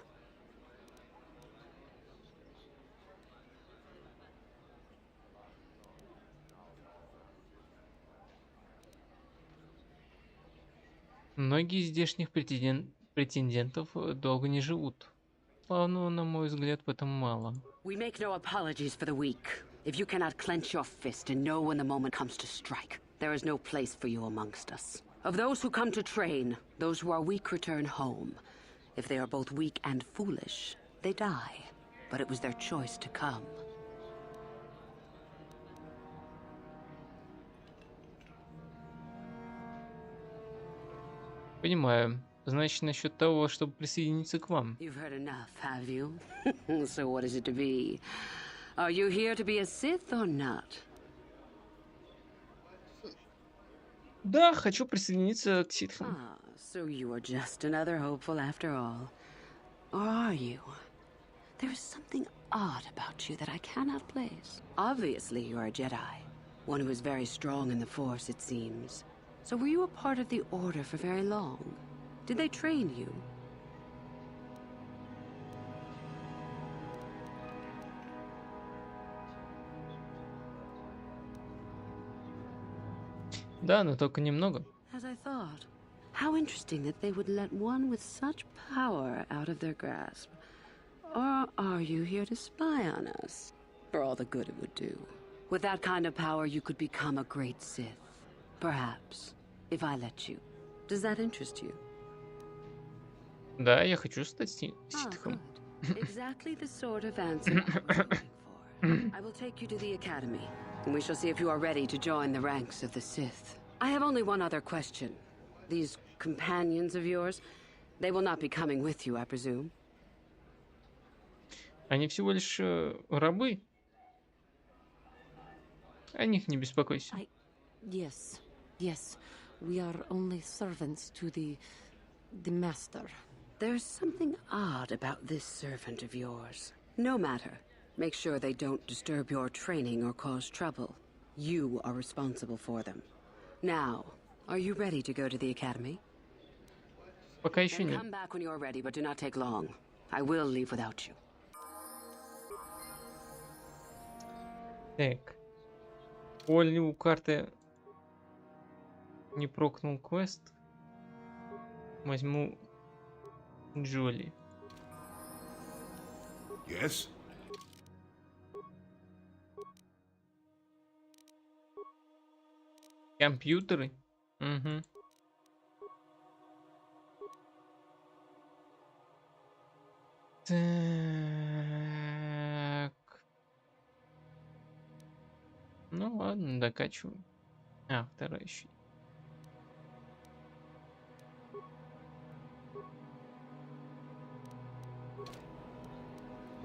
Многие из здешних претендентов долго не живут. Славного, на мой взгляд, в этом мало. We make no apologies for the weak. If you cannot clench your fist and know when the moment comes to strike, there is no place for you amongst us. Of those who come to train, those who are weak return home. If they are both weak and foolish, they die. But it was their choice to come. Понимаю. Значит, насчет того, чтобы присоединиться к вам. You've heard enough, have you? So what is it to be? Are you here to be a Sith or not? Да, хочу присоединиться к ситхам. Ah, so you are just another hopeful after all. Or are you? There is something odd about you that I cannot place. Obviously, you are a Jedi. One who is very strong in the Force, it seems. So were you a part of the Order for very long? Did they train you? Да, но только немного. As I thought. How interesting that they would let one with such power out of their grasp. Or are you here to spy on us? For all the good it would do. With that kind of power, you could become a great Sith. Perhaps, if I let you. Does that interest you? Да, я хочу стать ситхом. Exactly the sort of answer I was looking for. I will take you to the Academy, and we shall see if you are ready to join the ranks of the Sith. I have only one other question. These companions of yours, they will not be coming with you, I presume? Они всего лишь рабы. О них не беспокойся. Yes, yes. We are only servants to the master. There's something odd about this servant of yours. No matter. Make sure they don't disturb your training or cause trouble. You are responsible for them. Now, are you ready to go to the Academy? Пока еще Then нет. come back when you're ready, but do not take long. I will leave without you. Так. Олли у карты не прокнул квест. Возьму Джоли. Yes? Компьютеры? Угу. Так. Ну ладно, докачиваю. А, второй еще.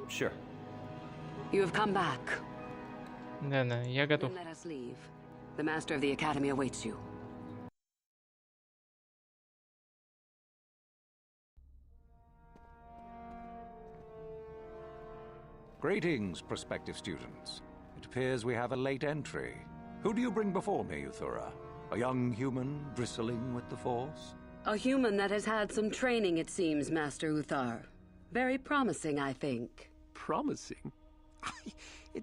Sure. You have come back. Да-да, я готов. Then let us leave. The master of the Academy awaits you. Greetings, prospective students. It appears we have a late entry. Who do you bring before me, Uthura? A young human bristling with the Force? A human that has had some training, it seems, Master Uthar. Very promising, I think. Promising?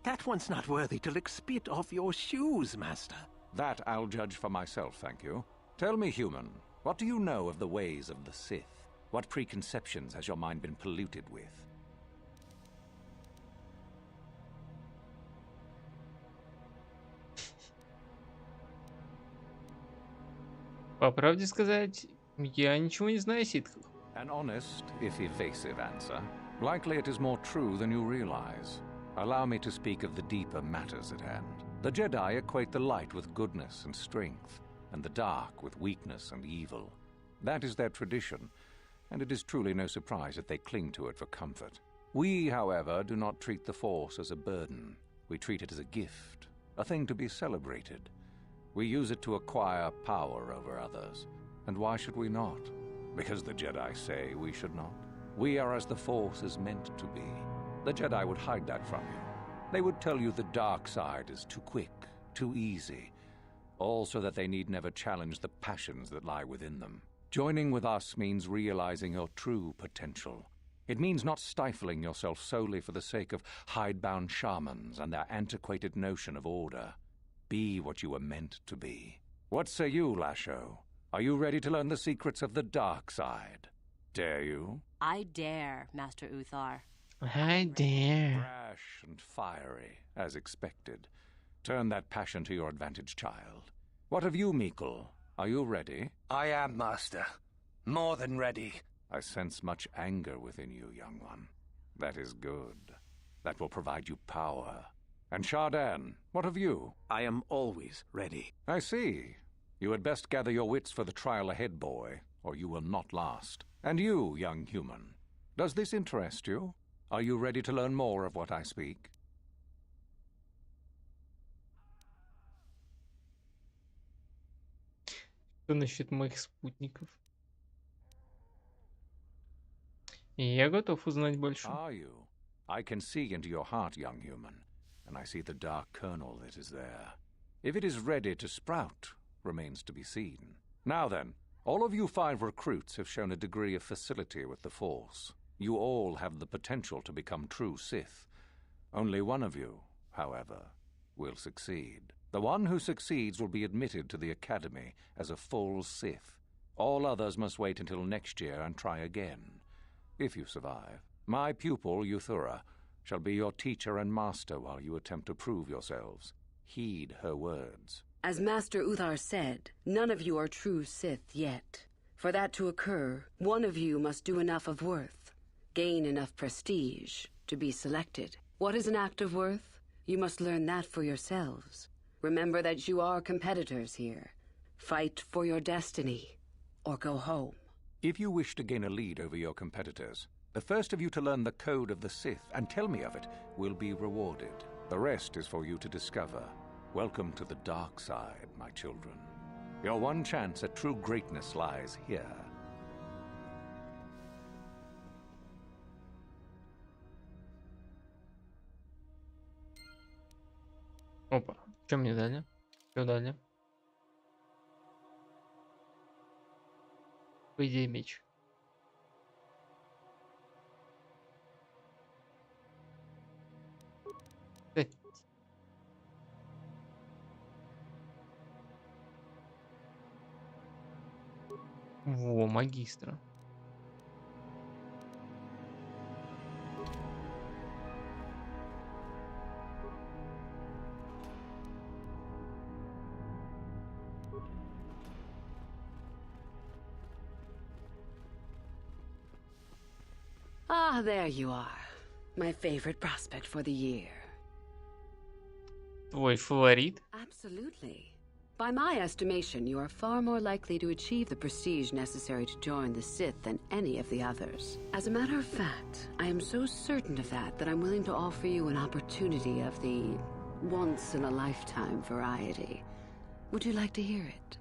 That one's not worthy to lick spit off your shoes, Master. That I'll judge for myself, thank you. Tell me, human, what do you know of the ways of the Sith? What preconceptions has your mind been polluted with? По правде сказать, я ничего не знаю о ситхах. An honest, if evasive answer. Likely it is more true than you realize. Allow me to speak of the deeper matters at hand. The Jedi equate the light with goodness and strength, and the dark with weakness and evil. That is their tradition, and it is truly no surprise that they cling to it for comfort. We, however, do not treat the Force as a burden. We treat it as a gift, a thing to be celebrated. We use it to acquire power over others. And why should we not? Because the Jedi say we should not. We are as the Force is meant to be. The Jedi would hide that from you. They would tell you the dark side is too quick, too easy, all so that they need never challenge the passions that lie within them. Joining with us means realizing your true potential. It means not stifling yourself solely for the sake of hidebound shamans and their antiquated notion of order. Be what you were meant to be. What say you, Lasho? Are you ready to learn the secrets of the dark side? Dare you? I dare, Master Uthar. I dare. Brash and fiery, as expected. Turn that passion to your advantage, child. What of you, Meekle? Are you ready? I am, Master. More than ready. I sense much anger within you, young one. That is good. That will provide you power. And Shardan, what of you? I am always ready. I see. You had best gather your wits for the trial ahead, boy, or you will not last. And you, young human, does this interest you? Are you ready to learn more of what I speak? Что насчет моих спутников? И я готов узнать больше. Are you? I can see into your heart, young human, and I see the dark kernel that is there. If it is ready to sprout, remains to be seen. Now then, all of you 5 recruits have shown a degree of facility with the Force. You all have the potential to become true Sith. Only one of you, however, will succeed. The one who succeeds will be admitted to the Academy as a full Sith. All others must wait until next year and try again. If you survive, my pupil, Euthura, shall be your teacher and master while you attempt to prove yourselves. Heed her words. As Master Uthar said, none of you are true Sith yet. For that to occur, one of you must do enough of worth, gain enough prestige, to be selected. What is an act of worth? You must learn that for yourselves. Remember that you are competitors here. Fight for your destiny, or go home. If you wish to gain a lead over your competitors, the first of you to learn the code of the Sith and tell me of it will be rewarded. The rest is for you to discover. Welcome to the dark side, my children. Your one chance at true greatness lies here. Опа, что мне дали? Что дали? По идее, меч. Во, магистра. Ah, there you are. My favorite prospect for the year. Твой фаворит? Absolutely. By my estimation, you are far more likely to achieve the prestige necessary to join the Sith than any of the others. As a matter of fact, I am so certain of that I'm willing to offer you an opportunity of the once-in-a-lifetime variety. Would you like to hear it?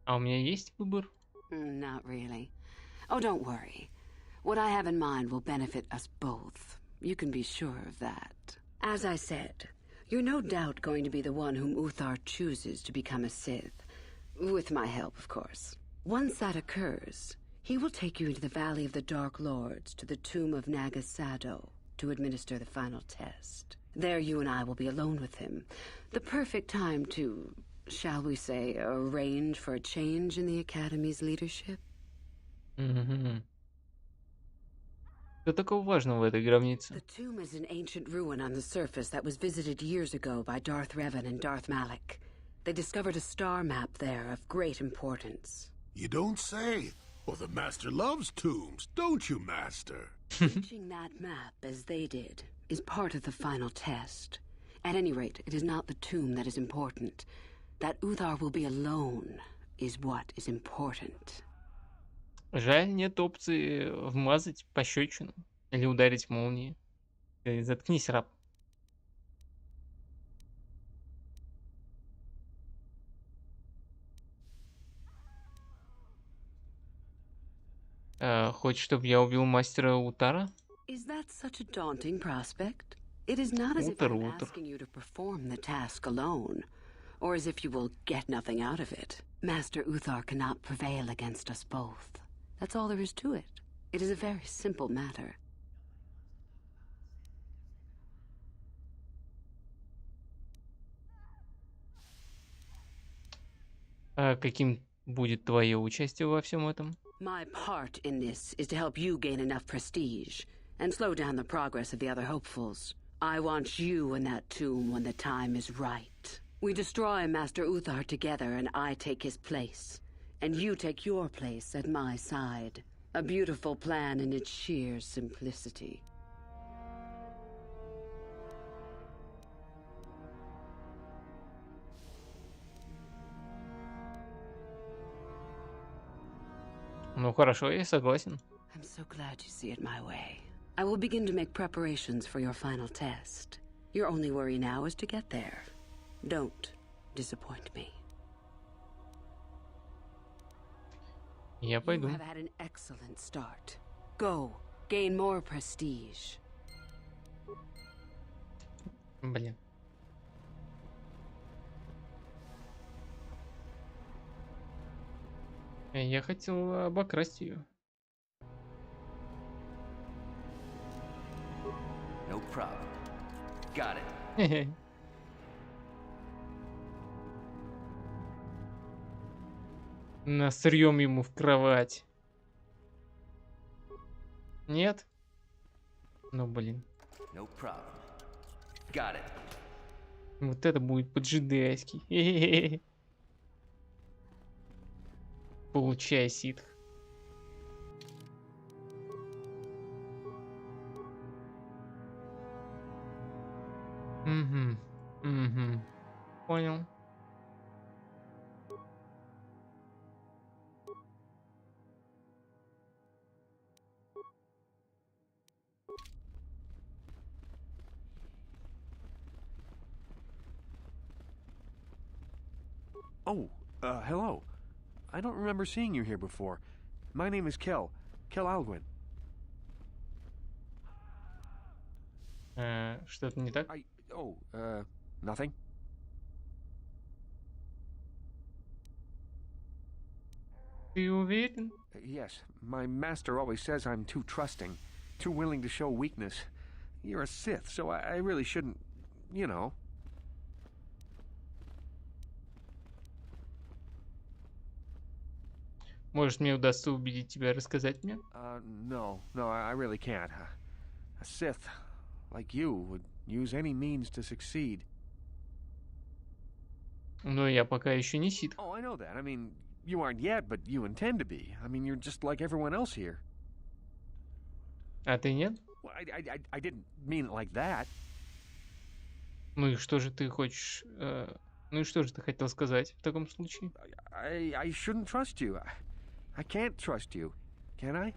А у меня есть выбор? Not really. Oh, don't worry. What I have in mind will benefit us both. You can be sure of that. As I said, you're no doubt going to be the one whom Uthar chooses to become a Sith. With my help, of course. Once that occurs, he will take you into the Valley of the Dark Lords to the tomb of Nagasado to administer the final test. There you and I will be alone with him. The perfect time to, shall we say, arrange for a change in the Academy's leadership. Что такого важного в этой гробнице? The tomb is an ancient ruin on the surface that was visited years ago by Darth Revan and Darth Malak. They discovered a star map there of great importance. You don't say. Well, the Master loves tombs, don't you, Master? Reaching that map, as they did, is part of the final test. At any rate, it is not the tomb that is important. That Uthar will be alone is what is important. Жаль, нет опции вмазать пощечину или ударить молнией. Заткнись, раб. Хочешь, чтобы я убил мастера Утара? Is that such a daunting prospect? It is not as if I'm asking you to perform the task alone, or as if you will get nothing out of it. Master Uthar cannot prevail against us both. That's all there is to it. It is a very simple matter. Каким будет твое участие во всем этом? My part in this is to help you gain enough prestige and slow down the progress of the other hopefuls. I want you in that tomb when the time is right. We destroy Master Uthar together and I take his place. And you take your place at my side. A beautiful plan in its sheer simplicity. Ну хорошо, я согласен. I'm so glad you see it my way. I will begin to make preparations for your final test. Your only worry now is to get there. Don't disappoint me. Я пойду. You have had an excellent start. Go, gain more prestige. Блин. Я хотел обокрасть ее. No problem. Got it. Насрём ему в кровать. Нет? Ну, блин. No problem. Got it. Вот это будет по-джедайски. Получай, ситх. Угу. Угу. Понял. Oh, hello. I don't remember seeing you here before. My name is Kel Alguin. Что-то не так? Nothing. Ты уверен? Yes, my master always says I'm too trusting, too willing to show weakness. You're a Sith, so I really shouldn't, you know. Может, мне удастся убедить тебя рассказать мне? No, I really can't. A Sith, like you, would use any means to succeed. Но я пока еще не ситх. Oh, I know that. I mean, you aren't yet, but you intend to be. I mean, you're just like everyone else here. А ты нет? Well, I didn't mean it like that. Ну и что же ты хочешь... Ну и что же ты хотел сказать в таком случае? I shouldn't trust you. I can't trust you. Can I?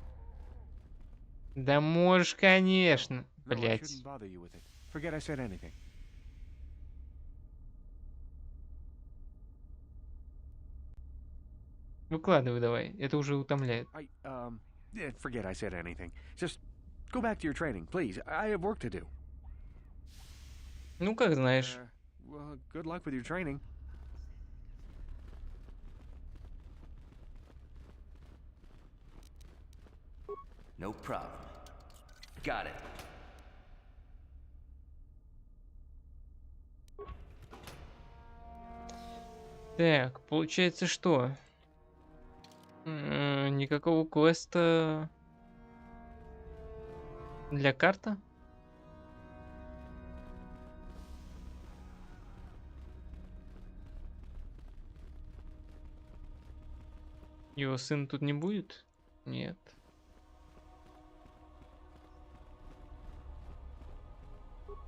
Да можешь, конечно. No, I Блять. shouldn't bother you with it. Forget I said anything. Выкладывай давай. Это уже утомляет. Forget I said anything. Just go back to your training, please. I have work to do. Ну, как знаешь. Well, good luck with your training. No problem. Got it. Так, получается что? Никакого квеста для карта? Его сын тут не будет? Нет.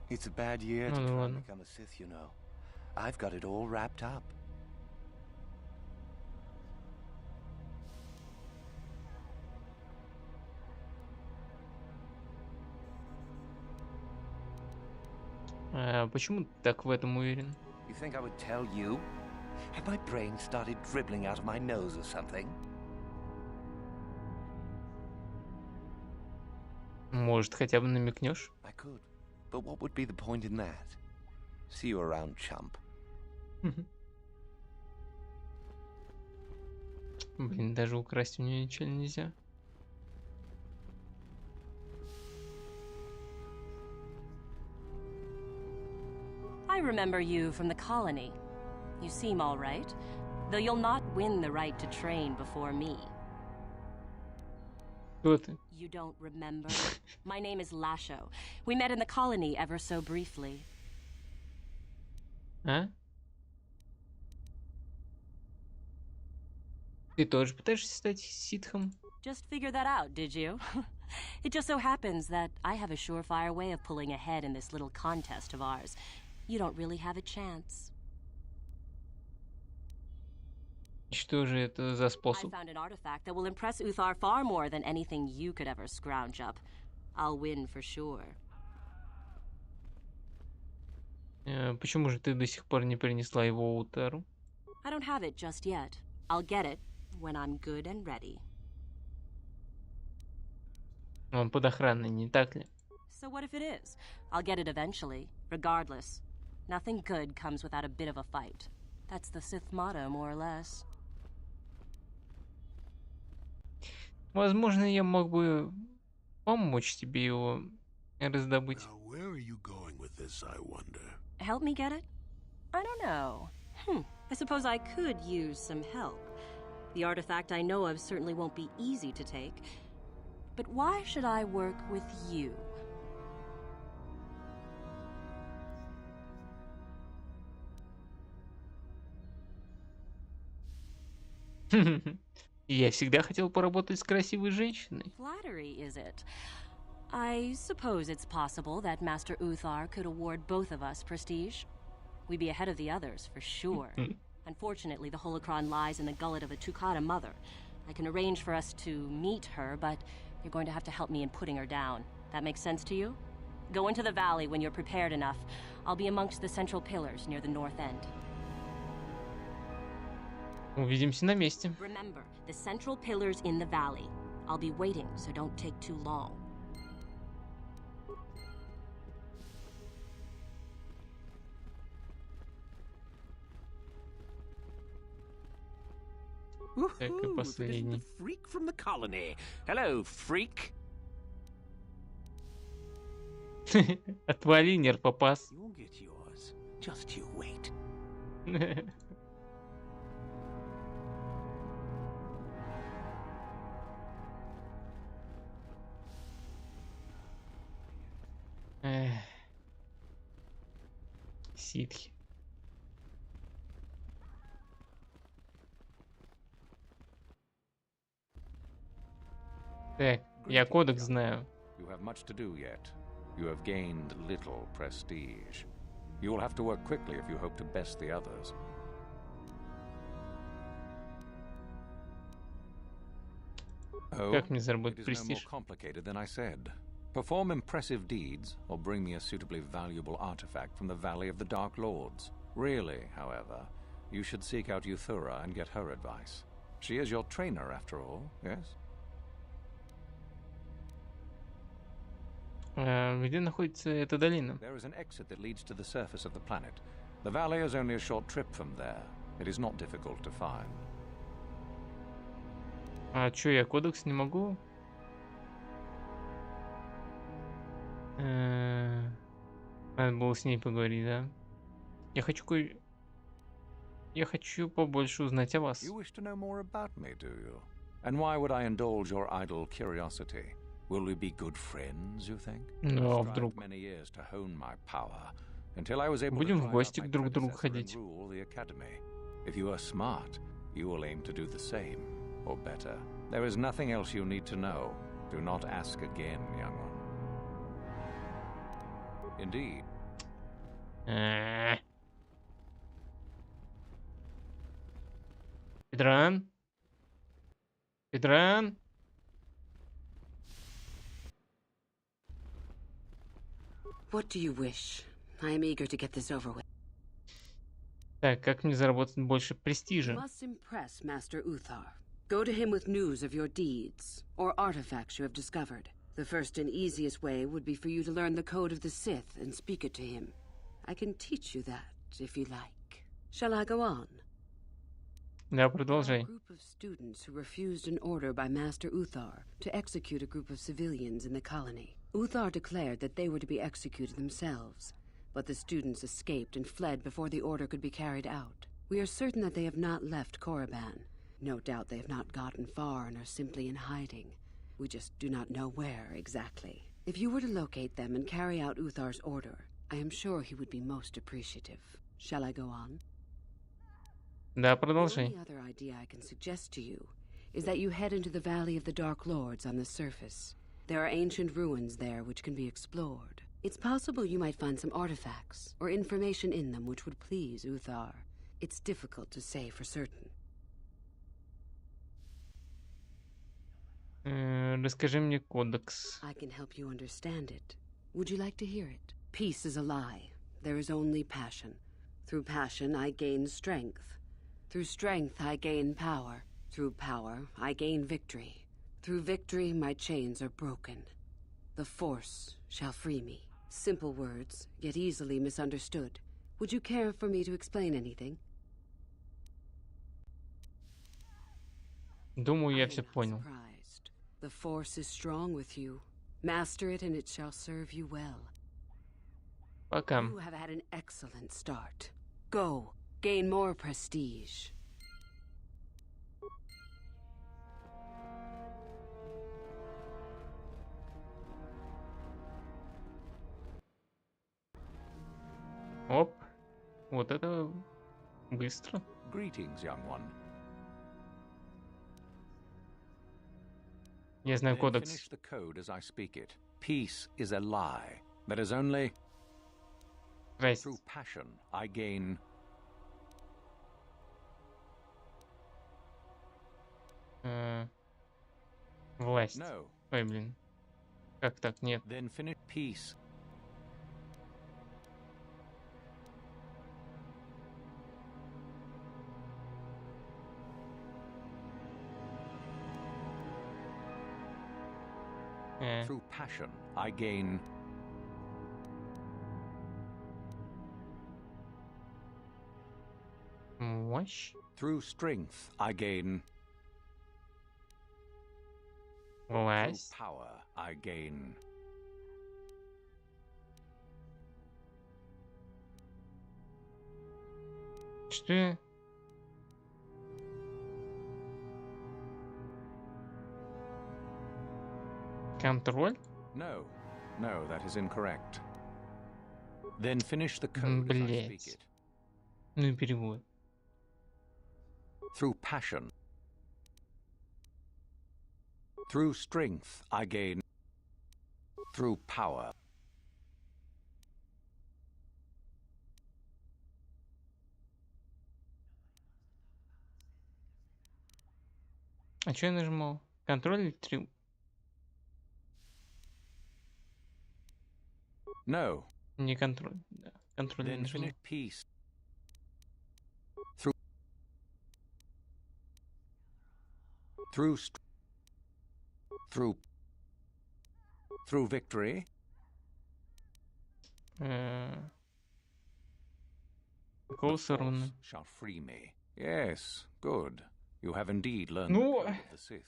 It's a bad year to Ну try and ладно. become a Sith, you know. I've got it all wrapped up. Почему ты так в этом уверен? You think I would tell you? Have my brain started dribbling out of my nose or something? Может, хотя бы намекнешь? I could, but what would be the point in that? See you around, chump. Блин, даже украсть у нее ничего нельзя. I remember you from the colony. You seem all right, though you'll not win the right to train before me. Кто ты? You don't remember? My name is Lasho. We met in the colony ever so briefly. А? Ты тоже пытаешься стать ситхом? Just figured that out, did you? It just so happens that I have a surefire way of pulling ahead in this little contest of ours. You don't really have a chance. Что же это за I способ? found an artifact that will impress Uthar far more than anything you could ever scrounge up. I'll win for sure. Почему же ты до сих пор не принесла его Утару? I don't have it just yet. I'll get it when I'm good and ready. Он под охраной, не так ли? So what if it is? I'll get it eventually, regardless. Nothing good comes without a bit of a fight. That's the Sith motto, more or less. Возможно, я мог бы помочь тебе его раздобыть. Where are you going with this, I wonder? Help me get it? I don't know. I suppose I could use some help. The artifact I know of certainly won't be easy to take. But why should I work with you? Я всегда хотел поработать с красивой женщиной. Flattery, is it? I suppose it's possible that Master Uthar could award both of us prestige. We'd be ahead of the others, for sure. Unfortunately, the holocron lies in the gullet of a Tukata mother. I can arrange for us to meet her, but you're going to have to help me in putting her down. That makes sense to you? Go into the valley when you're prepared enough. I'll be amongst the central pillars near the north end. Увидимся на месте. Remember, the central pillars in the valley. I'll be waiting, so don't take too long. Woohoo! If it isn't the freak from the colony. Hello, freak. Отвали, нерпопас. You'll get yours. Just you wait. Ситхи. Так, я кодекс знаю. You have much to do yet. You have gained little prestige. You will have to work quickly if you hope to best the others. Как мне заработать It is no more престиж? complicated than I said. Perform impressive deeds, or bring me a suitably valuable artifact from the Valley of the Dark Lords. Really, however, you should seek out Euthura and get her advice. She is your trainer, after all, yes? Где находится эта долина? There is an exit that leads to the surface of the planet. The valley is only a short trip from there. It is not difficult to find. А чё, я кодекс не могу? Надо было с ней поговорить, да? Я хочу побольше узнать о вас. You wish to know more about me, do you? And why would I indulge your idle curiosity? Will we be good friends, you think? Ну, а I've вдруг? strived many years to hone my power, until I was able Будем to в drive гости out к my друг другу predecessor and ходить. rule the academy. If you are smart, you will aim to do the same, or better. There is nothing else you need to know. Do not ask again, young one. Indeed. Педран? Педран? What do you wish? I am eager to get this over with. Так, как мне заработать больше You престижа? must impress Master Uthar. Go to him with news of your deeds, or artifacts you have discovered. The first and easiest way would be for you to learn the code of the Sith and speak it to him. I can teach you that, if you like. Shall I go on? Да, A продолжай. group of students who refused an order by Master Uthar to execute a group of civilians in the colony. Uthar declared that they were to be executed themselves, but the students escaped and fled before the order could be carried out. We are certain that they have not left Korriban. No doubt they have not gotten far and are simply in hiding. We just do not know where exactly. If you were to locate them and carry out Uthar's order, I am sure he would be most appreciative. Shall I go on? Да, The продолжай. only other idea I can suggest to you is that you head into the Valley of the Dark Lords on the surface. There are ancient ruins there which can be explored. It's possible you might find some artifacts or information in them which would please Uthar. It's difficult to say for certain. Расскажи мне кодекс. I can help you understand it. Would you like to hear it? Peace is a lie. there is only passion. Through passion, I gain strength. Through strength, I gain power. Through power, I gain victory. Through victory, my chains are broken. The Force shall free me. Simple words, yet easily misunderstood. Would you care for me to explain anything? Думаю, я все понял. Surprised. The Force is strong with you. Master it and it shall serve you well. Пока. You have had an excellent start. Go, gain more prestige. Оп. Вот это быстро. Greetings, young one. Я знаю Then кодекс. finish the code as I speak it. Peace is a lie. There is only... Through passion, I gain... Власть. No. Ой, блин. Как так? Нет. Then finish peace. Through passion, I gain... Мощь. Through strength, I gain... Власть. Through power, I gain... Что я... Контроль? No. No, that is incorrect. Then finish the code as I speak it. Ну и перевод. Through passion. Through strength, I gain... Through power. А что я нажимал? Контроль или три? No. Не контроль. Да. Контроль не Then нажимал. finish peace. Through... Through... Through victory. Какого сорвано? Shall free me. Yes, good. You have indeed learned Ну, the code of the Sith.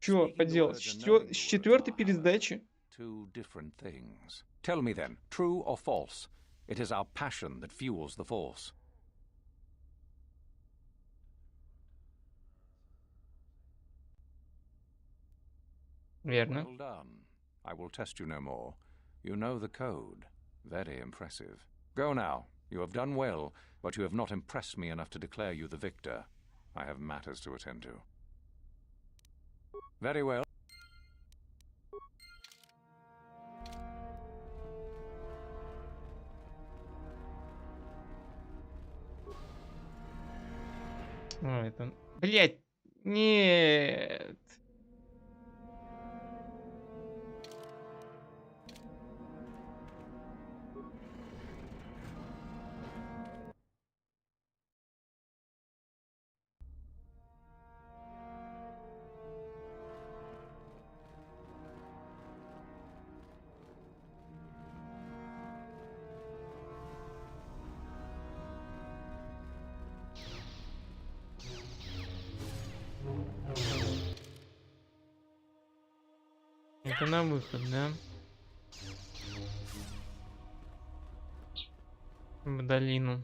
что поделать? С четвертой пересдачи. Two different things. Tell me then, true or false? It is our passion that fuels the Force. Верно. Well done. I will test you no more. You know the code. Very impressive. Go now. You have done well, but you have not impressed me enough to declare you the victor. I have matters to attend to. Very well. О, это... Блять! Нет! Это на выход, да? В долину.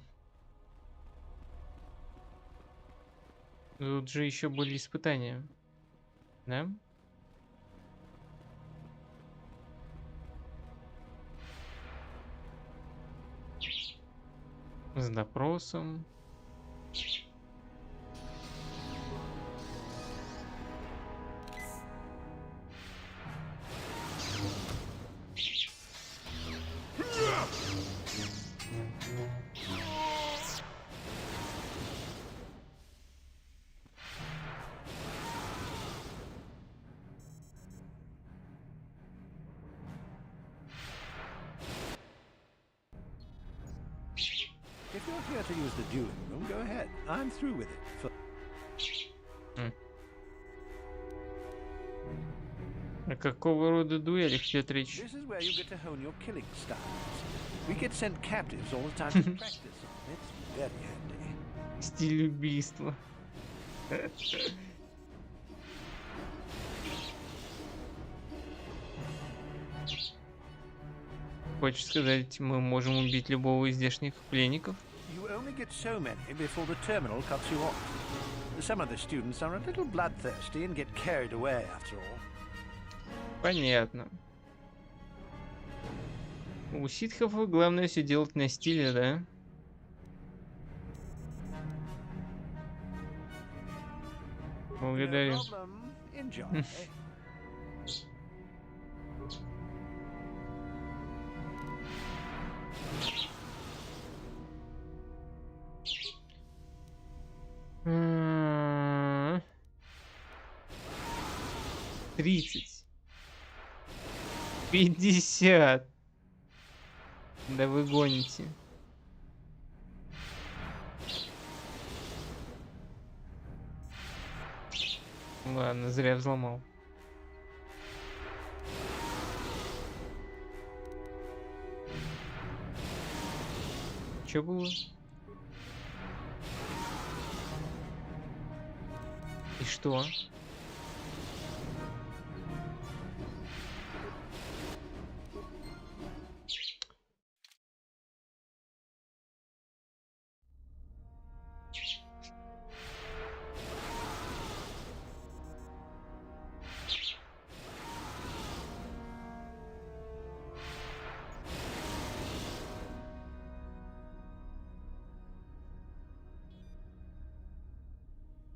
Тут же еще были испытания. Да? С допросом. you're here to use the dueling room, go ahead. I'm through with it. О какого рода дуэлях идет речь? This is where you get to hone your killing styles. We get sent captives all the time to practice. It's very handy. Стиль убийства. Хочешь сказать, мы можем убить любого из здешних пленников? You only get so many before the terminal cuts you off. Some of the students are a little bloodthirsty and get carried away after all. Понятно. У ситхов главное все делать на стиле, да? Благодарю. Тридцать. 50. Да вы гоните. Ладно, зря взломал. Чё было? И что?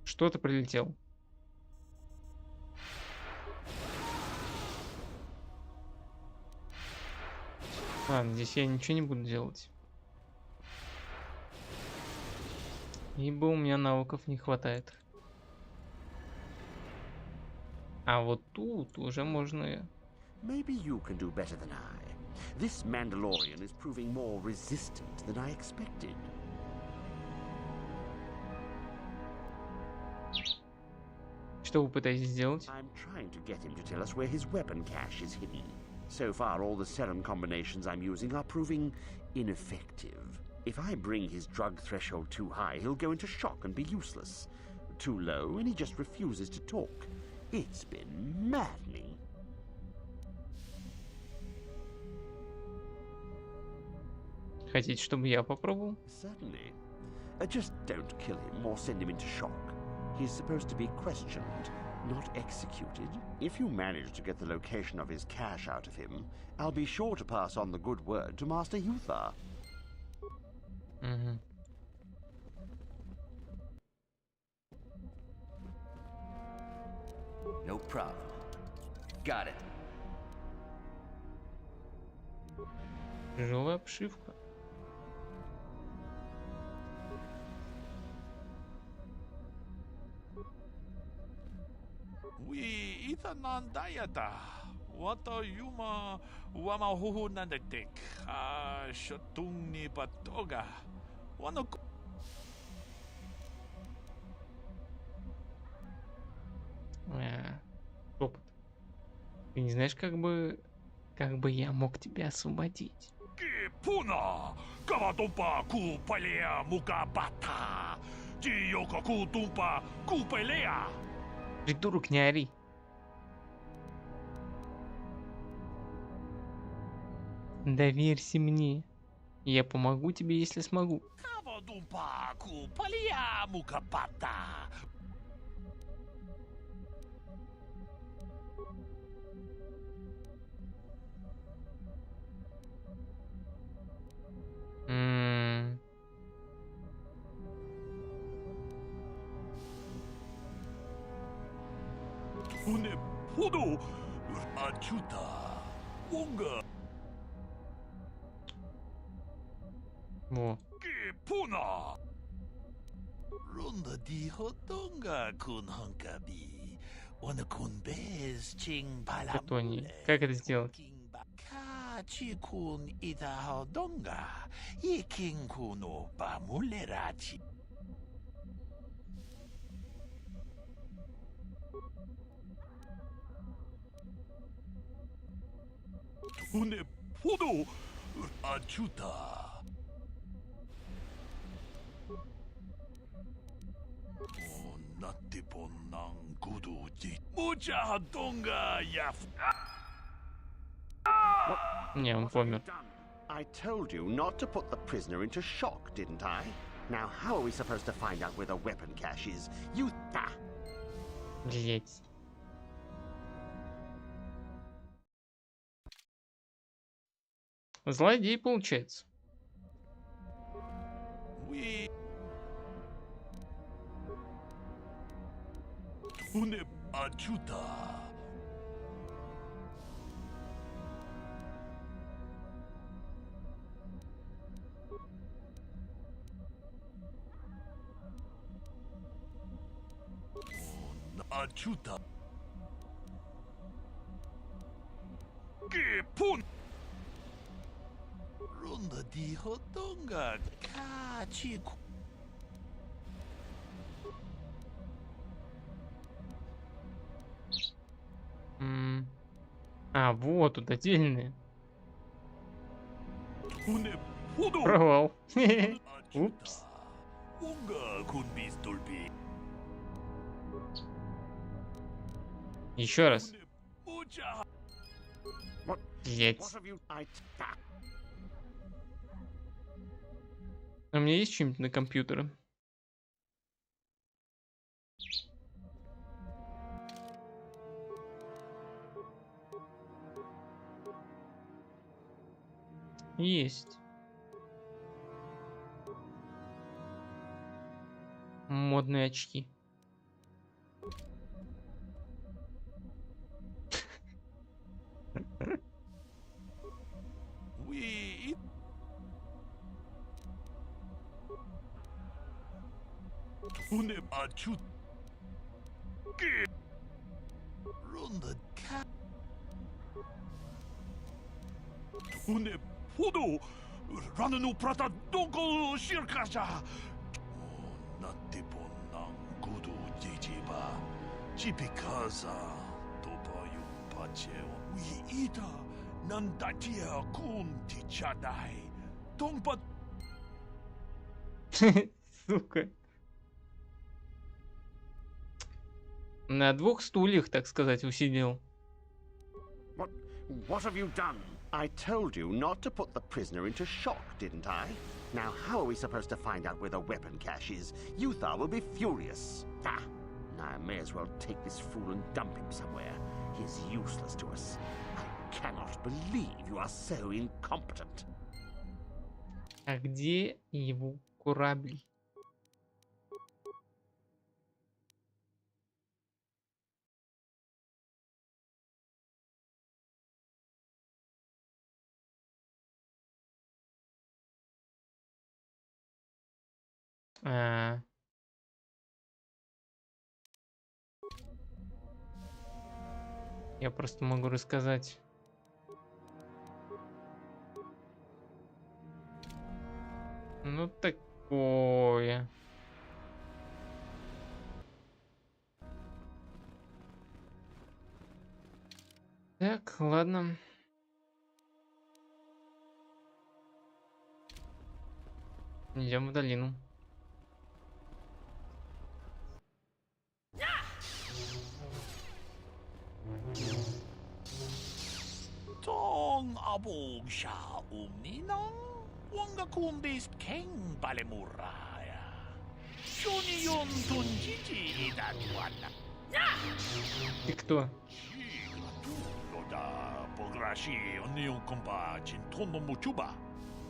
Что-то прилетел. Ладно, здесь я ничего не буду делать. Ибо у меня навыков не хватает. А вот тут уже можно... Maybe you can do better than I. This Mandalorian is proving more resistant than I expected. Что вы пытаетесь сделать? I'm trying to get him to tell us where his weapon cache is hidden. So far, all the serum combinations I'm using are proving ineffective. If I bring his drug threshold too high, he'll go into shock and be useless. Too low, and he just refuses to talk. It's been maddening. Хотите, чтобы я попробовал? Certainly. Just don't kill him or send him into shock. He's supposed to be questioned, not executed. If you manage to get the location of his cache out of him, I'll be sure to pass on the good word to Master Yuthar. Mm-hmm. No problem. Got it. Тяжелая обшивка. We itanan dayata. Wata yuma wama huhu nandatik. Shotung ni patoga. Wano. Опыт. Ты не знаешь, как бы я мог тебя освободить? Пуна! Каватумпа купалея мукабата! Тиёка кутумпа купалея! Придурок, не ори. Доверься мне. Я помогу тебе, если смогу. Каватумпа купалея мукабата! Уне Буду Ачута Унга. Во. Пуна. Рунда ди хотонга кун ханкаби. Он кун без чин балам. Как это сделать? 카치군 이다하던가 이킹군오 바물레라치. 돈의 포도 아주다. 나티본낭 구두지 무자하던가 야프. Не, он помер. I told you not to put the prisoner into shock, didn't I? Now how are we supposed to find out where the weapon cache is? You Блять. Злодей получается. 돈의 아주다. 아주다. 폰. 론다 디허던가 같이. А, вот тут отдельные. Провал. Упс. Еще раз. Блять. А у меня есть что-нибудь на компьютере? Есть. Модные очки. 포도 라는 우프라타 동고 시르카자 나티본낭 구두 지지바 지피카사 도바유 바체오 위이다 난다티아 군티 джедай 동바. Сука. На двух стульях, так сказать, усидел. What have you done? I told you not to put the prisoner into shock, didn't I? Now how are we supposed to find out where the weapon cache is? Yuthar will be furious. Now I may as well take this fool and dump him somewhere. He's useless to us. I cannot believe you are so incompetent. А где его корабль? Я просто могу рассказать. Ну такое. Так, ладно. Идем в долину. 동 아봉샤 옴니나 원가 쿰비스 캥 발레무라야 쇼니온 돈지지 이다두안나. Ты кто? 로다 보그라시 언니용 콤바 진톤도 무추바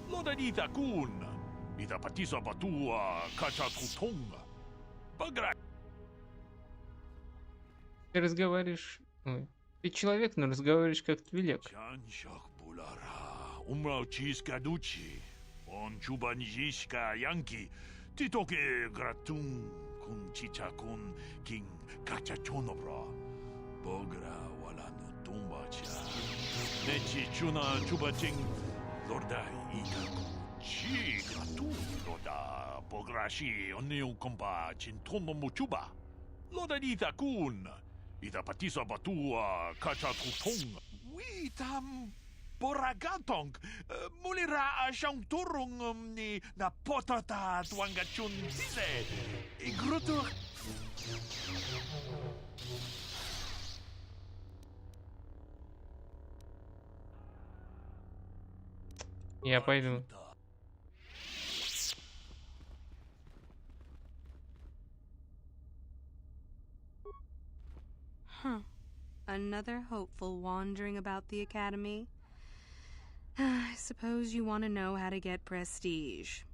로다 니다군 이다 파티사 바투아 카차쿠통가 багра. Ты разговариваешь... Ой. Ты человек, но разговариваешь как твилек. умраучискадучи он чубанжишка янки титоке гратун кун чичакун кин качачонобра богра валану тумбача. Nechi chuna chubaching lorda igaku chi gratu loda pograshi oneu komba chintono muchuba loda dita kun ita patisa batua kacha kutong witam boragatong mulira ashang turung ni na potata tuangachun tise igrutu. Я пойду. Huh. Another hopeful wandering about the academy. I suppose you want to know how to get prestige.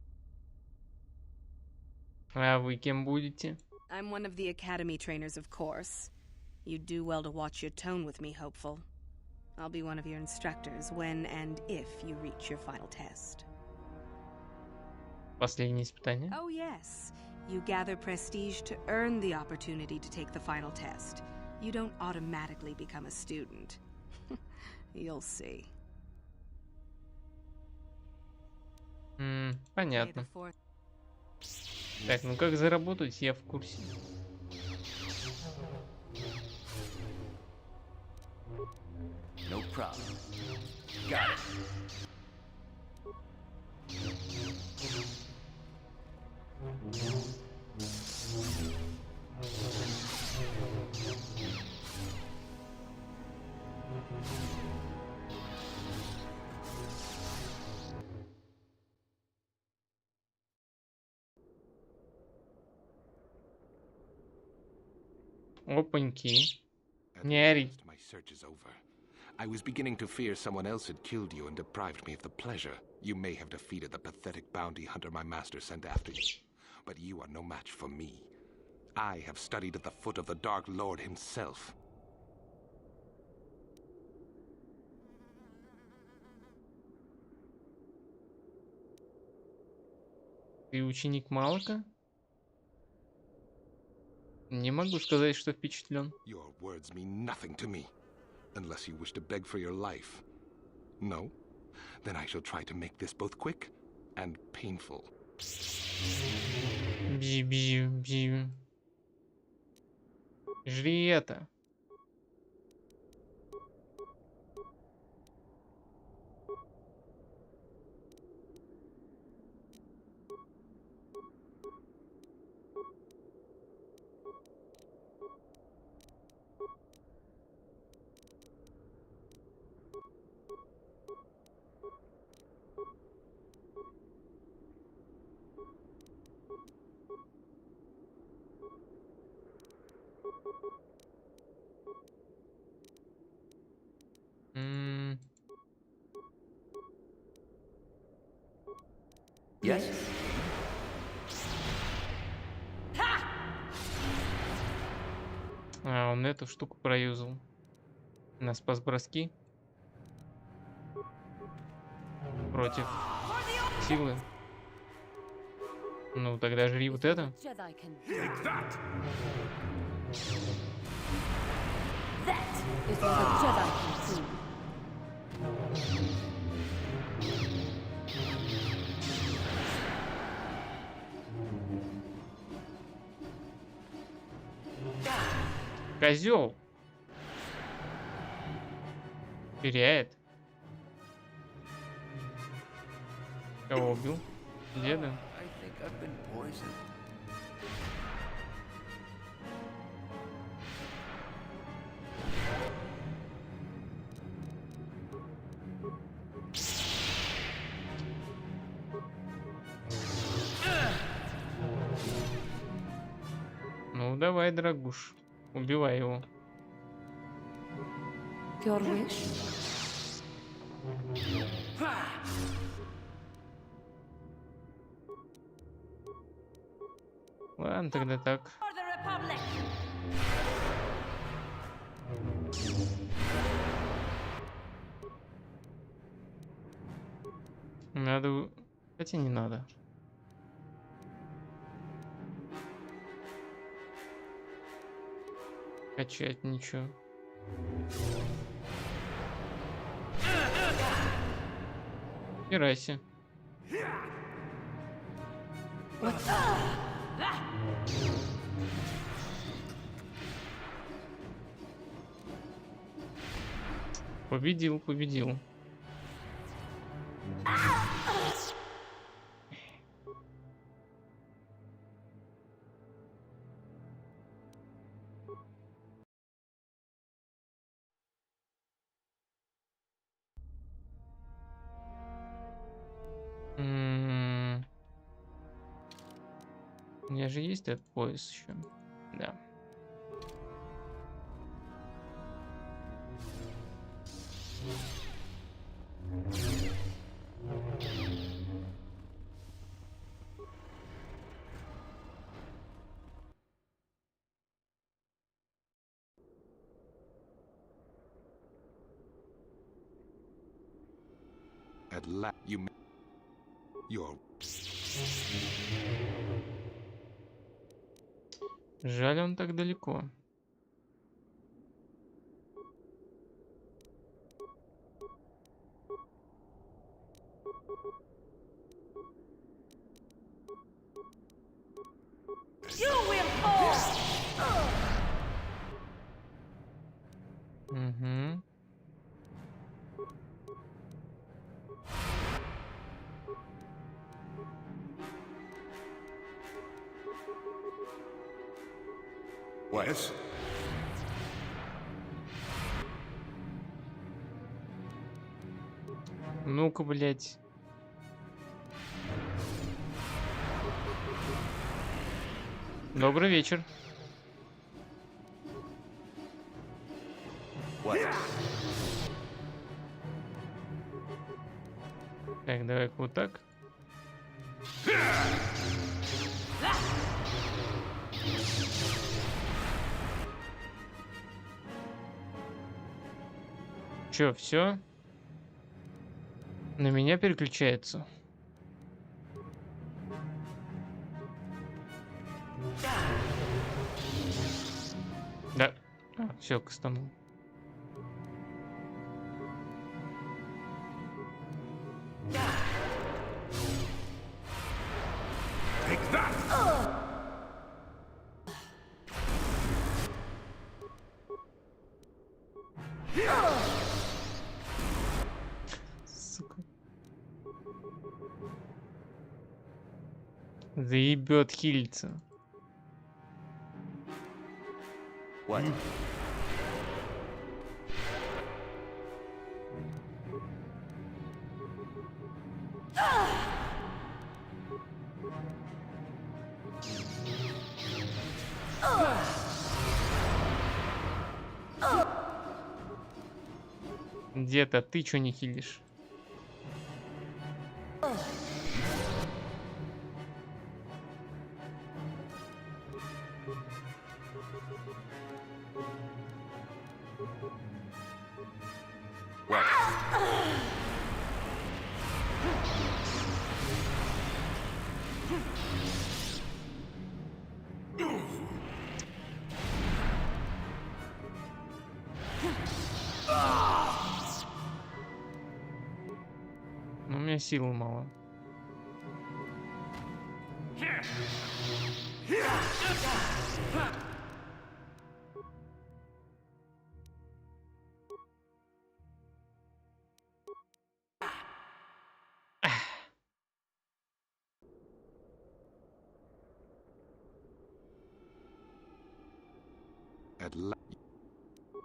А вы кем будете? I'm one of the academy trainers, of course. You'd do well to watch your tone with me, hopeful. I'll be one of your instructors when and if you reach your final test. Последнее испытание. Oh yes. You gather prestige to earn the opportunity to take the final test. You don't automatically become a student. You'll see. Понятно. Так, ну как заработать, я в курсе. No problem. Got it. Опаньки. Не ори. My search is over. I was beginning to fear someone else had killed you and deprived me of the pleasure. You may have defeated the pathetic bounty hunter my master sent after you, but you are no match for me. I have studied at the foot of the Dark Lord himself. Ты ученик Малака? Не могу сказать, что впечатлен. Your words mean nothing to me, unless you wish to beg for your life. No? Then I shall try to make this both quick and painful. Бзи-бзи-бзи. Жри это. Yes? А, он эту штуку проюзал. На спас броски. Против силы. Ну, тогда жри вот это. Козел. Теряет. Кого убил? Деда? Ну давай, дорогуш. Убивай его. Your wish? Ладно, тогда так. Надо... Хотя не надо. Качать ничего. Пирайся. Победил, победил. У меня же есть этот пояс еще. Да. At last, you're... Жаль, он так далеко. Угу. Wes? Ну-ка, блядь. Добрый вечер. Так, давай-ка вот так. Чё, все? На меня переключается. Да. Все, кастанул. Сука. Заебет хилиться. Где-то ты чё не хилишь? Ну, у меня силы мало. At last,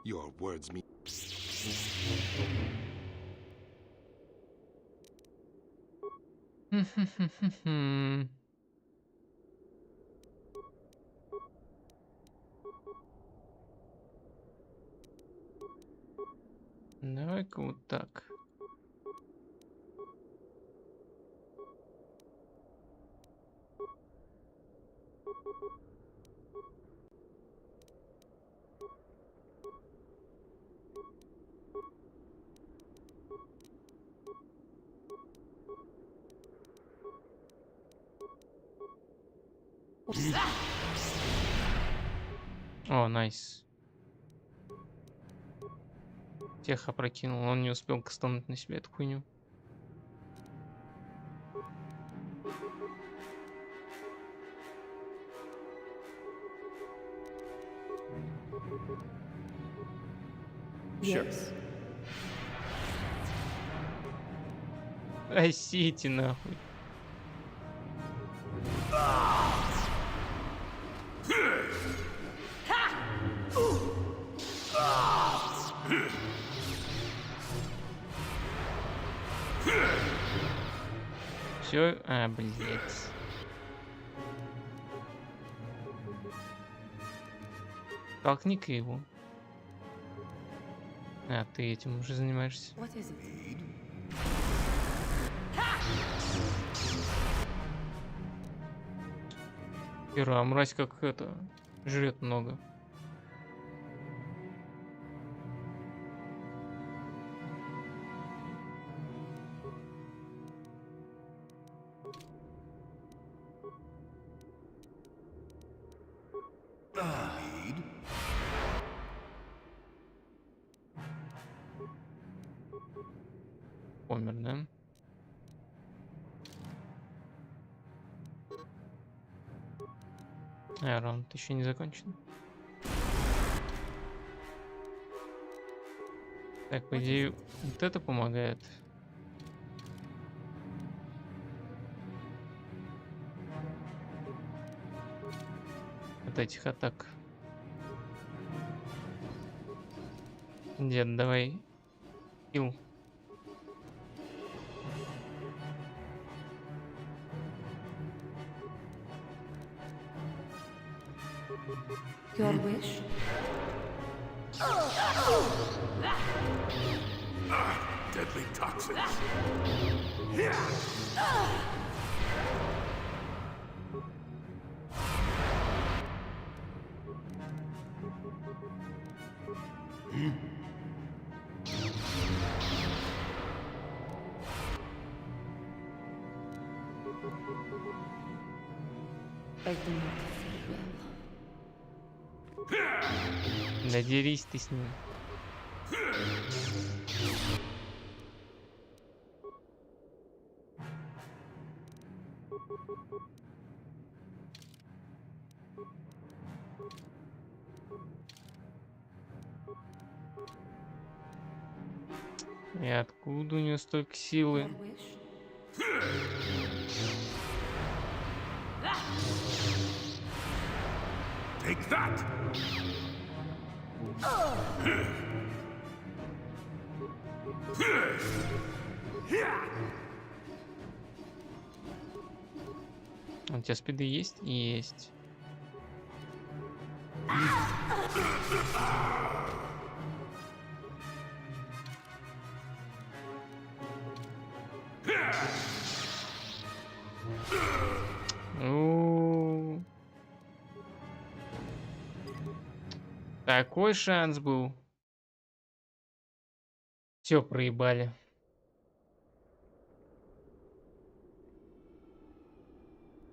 your words mean... Давай-ка вот так. О, найс. Тех опрокинул, он не успел кастануть на себе эту хуйню. Yes. Осите нахуй. Все, блять. Толкни-ка его. Ты этим уже занимаешься. Ира, мразь как это, жрет много. Помер, да? Раунд еще не закончен. Так, по идее, вот это помогает. От этих атак. Дед, давай. Силу. Your wish? Deadly toxins. I do not feel well. Да дерись ты с ним. И откуда у нее столько силы? Take that! У тебя спиды есть? Есть. Такой шанс был. Все проебали.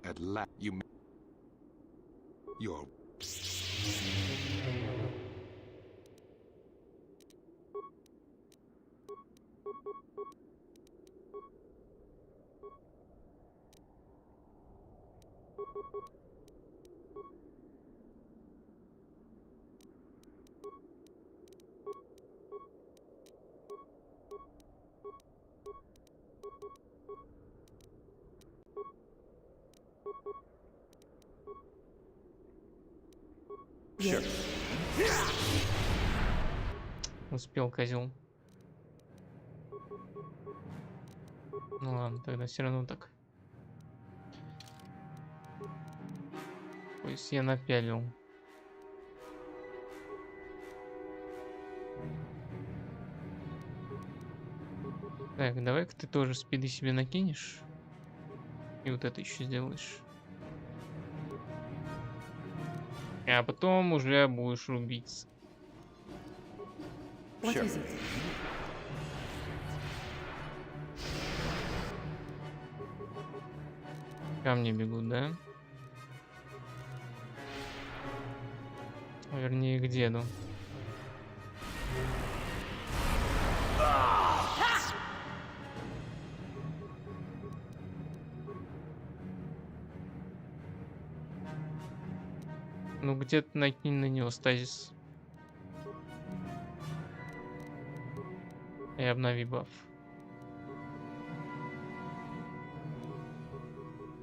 At last, you're... Sure. Успел, козел. Ну ладно, тогда все равно так. То есть я напялил. Так, давай-ка ты тоже спиды себе накинешь. И вот это еще сделаешь. А потом уже будешь рубиться. Камни бегут, да? Вернее, к деду. Ну где-то накинь на него стазис. И обнови баф.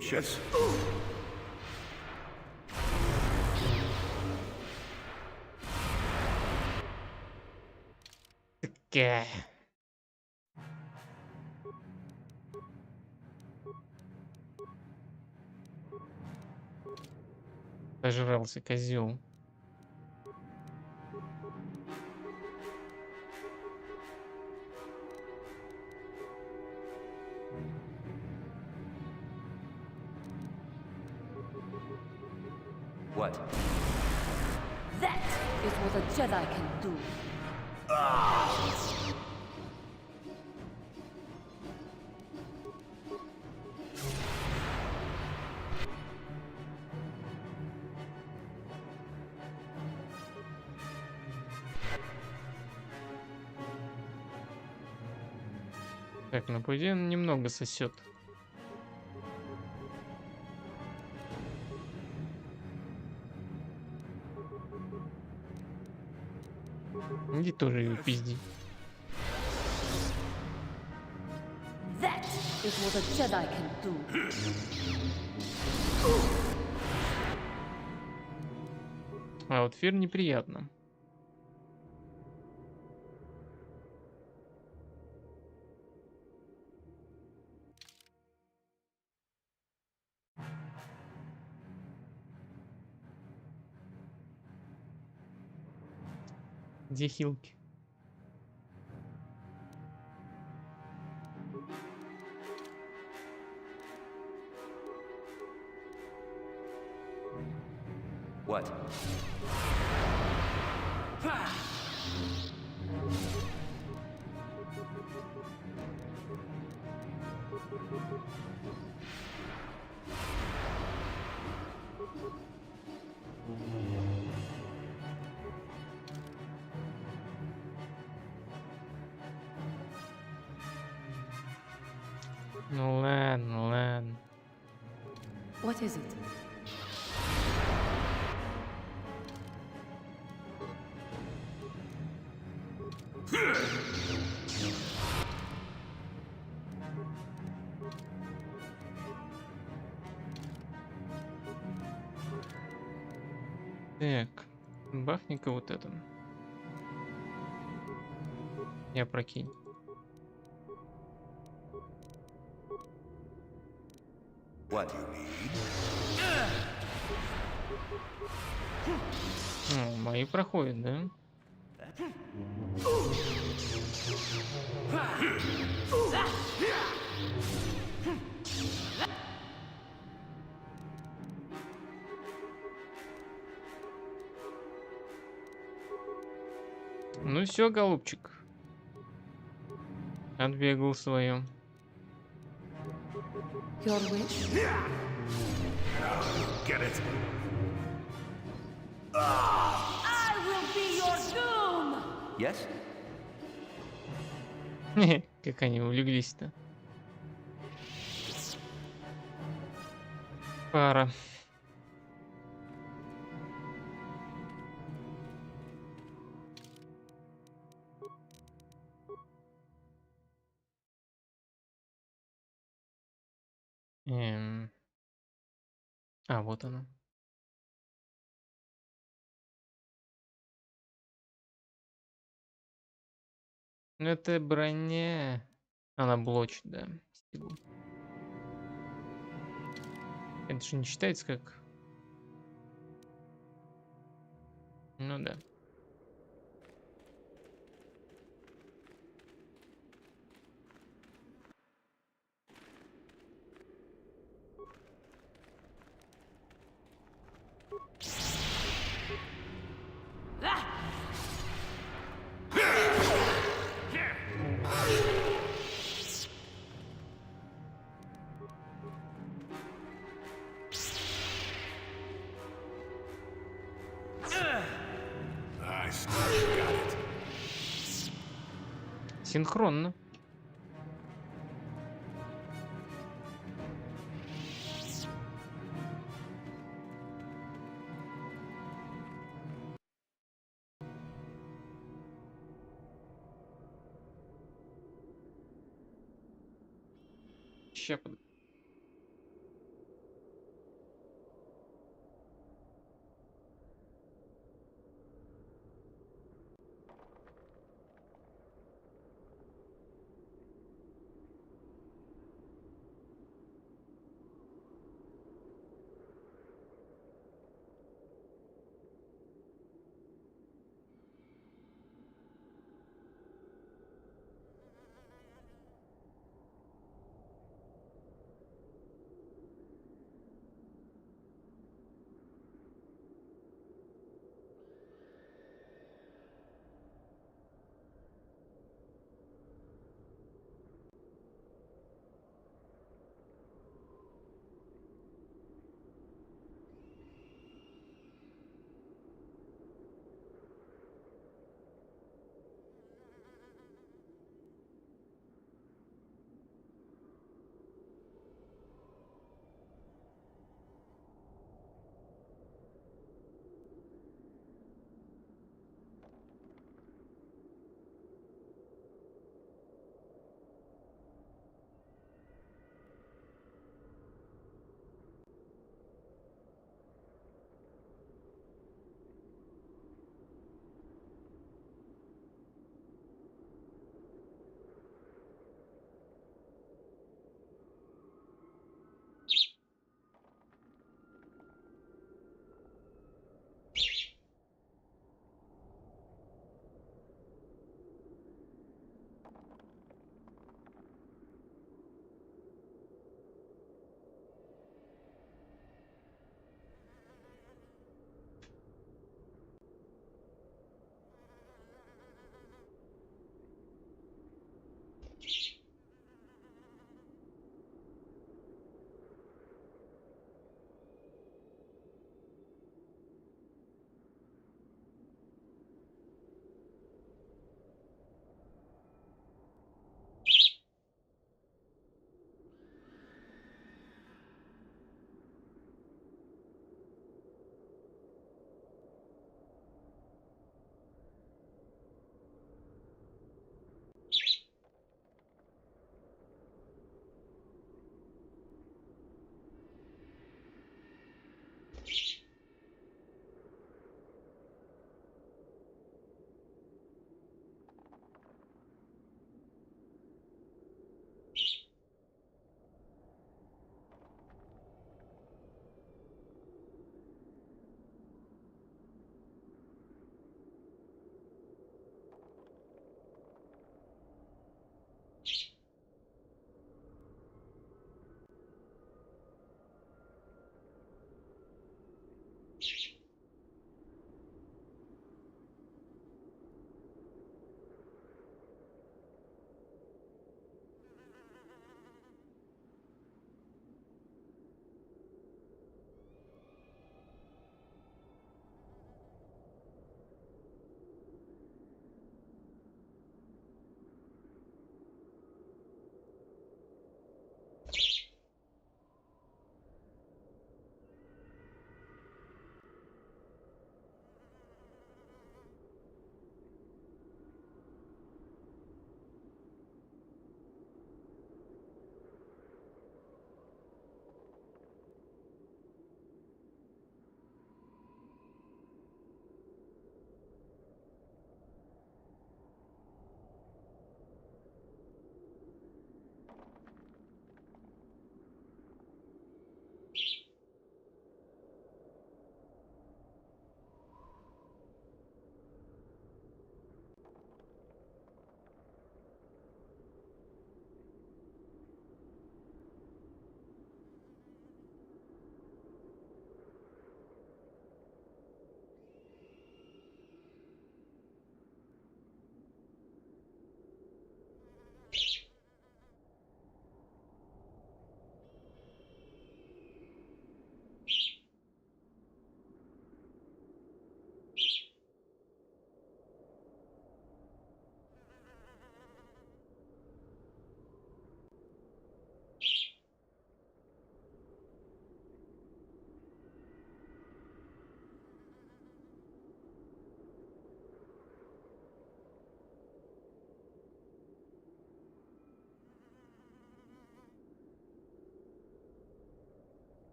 Сейчас. Такая. Пожрался козел. What? That is what a Jedi can do. Так, ну по идее он немного сосет. Иди тоже его пизди. That is what a Jedi can do. А вот Фир неприятно. Где хилки? What? Ну ладно, ладно. What is it? Так, бафника вот это. Я прокинь. What? Ну, мои проходят, да? Ну все, голубчик. Отбегал свое. Your wish? Get it. I will be your doom! Yes? Как они улеглись-то. Пара. А, вот она. Ну это броня. Она блочит, да. Силу. Это же не считается как... Ну да. Синхронно. Ща под...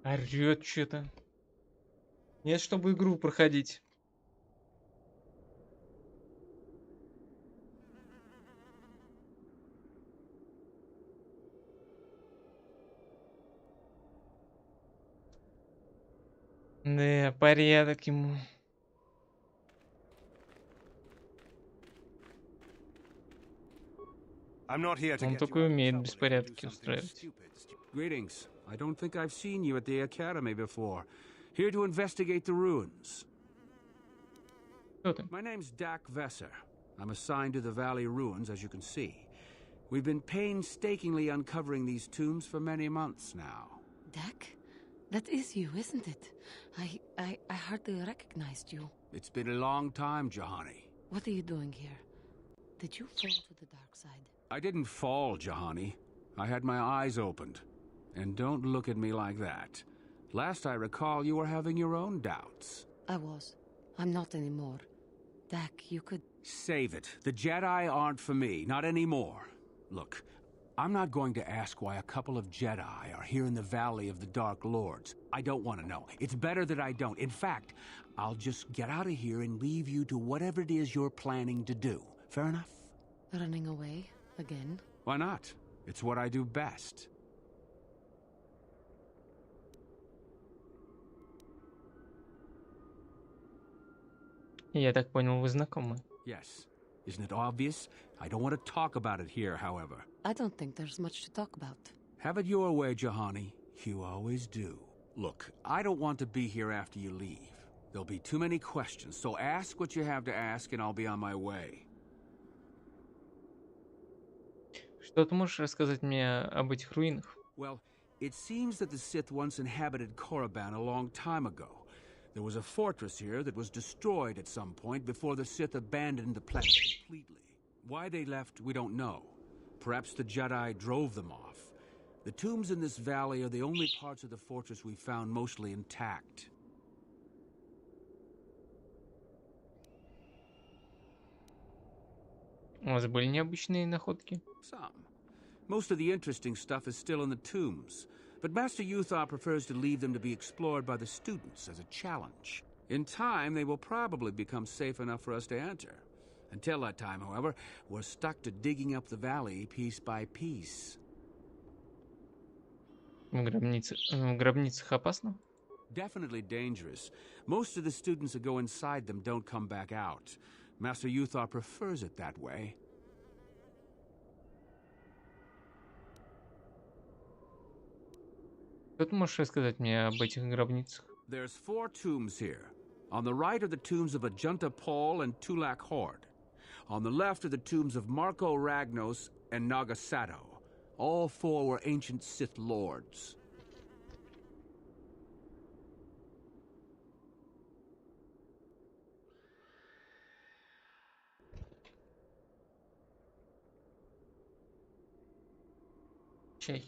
Орёт что-то. Нет, чтобы игру проходить. Да, порядок ему. I'm not here to Он get только you out of умеет trouble if you do беспорядки something устраивать. stupid. Greetings. I don't think I've seen you at the Academy before. Here to investigate the ruins. My name's Dak Vesser. I'm assigned to the Valley ruins, as you can see. We've been painstakingly uncovering these tombs for many months now. Dak? That is you, isn't it? I hardly recognized you. It's been a long time, Jahani. What are you doing here? Did you fall to the dark side? I didn't fall, Jahani. I had my eyes opened. And don't look at me like that. Last I recall, you were having your own doubts. I was. I'm not anymore. Dak, you could... Save it. The Jedi aren't for me, not anymore. Look, I'm not going to ask why a couple of Jedi are here in the Valley of the Dark Lords. I don't want to know. It's better that I don't. In fact, I'll just get out of here and leave you to whatever it is you're planning to do. Fair enough? Running away? Again? Why not? It's what I do best. Я так понял, вы знакомы. Yes. Isn't it obvious? I don't want to talk about it here, however. I don't think there's much to talk about. Have it your way, Jahani. You always do. Look, I don't want to be here after you leave. There'll be too many questions, so ask what you have to ask and I'll be on my way. Что ты можешь рассказать мне об этих руинах? Well, it seems that the Sith once inhabited Korriban a long time ago. There was a fortress here that was destroyed at some point before the Sith abandoned the planet completely. Why they left, we don't know. Perhaps the Jedi drove them off. The tombs in this valley are the only parts of the fortress we found mostly intact. У вас были необычные находки? Some. Most of the interesting stuff is still in the tombs, but Master Yuthar prefers to leave them to be explored by the students as a challenge. In time, they will probably become safe enough for us to enter. Until that time, however, we're stuck to digging up the valley piece by piece. В гробницах опасно? Definitely dangerous. Most of the students that go inside them don't come back out. Master Yuthar prefers it that way. Что ты можешь рассказать мне об этих гробницах? There's 4 tombs here. On the right are the tombs of Ajunta Paul and Tulak Horde. On the left are the tombs of Marco Ragnos and Nagasato. All 4 were ancient Sith lords. Чай.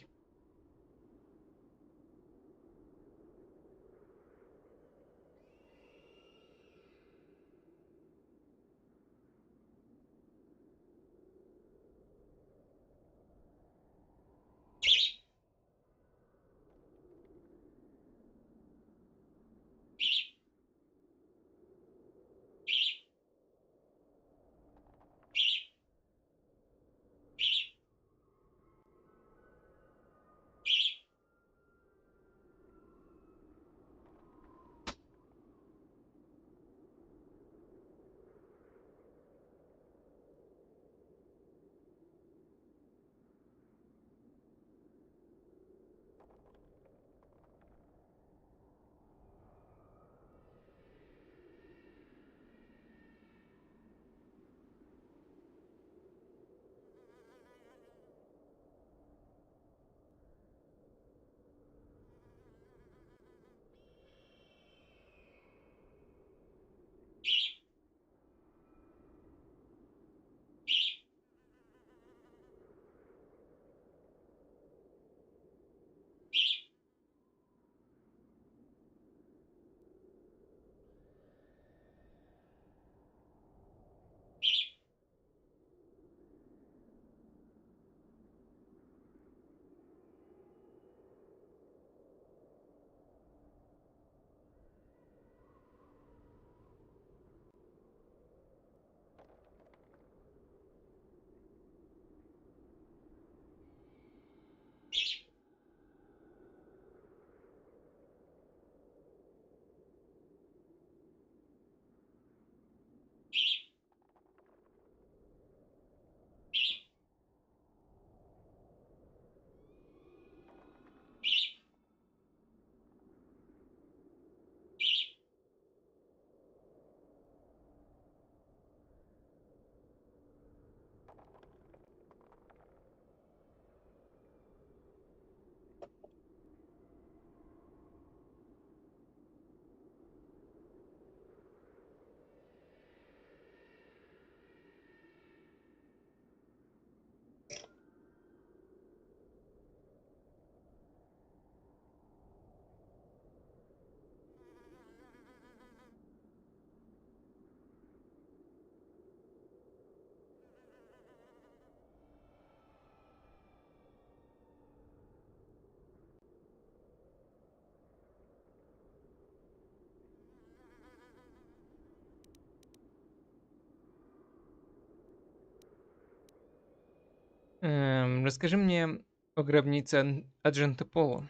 Расскажи мне о гробнице Аджента Пола.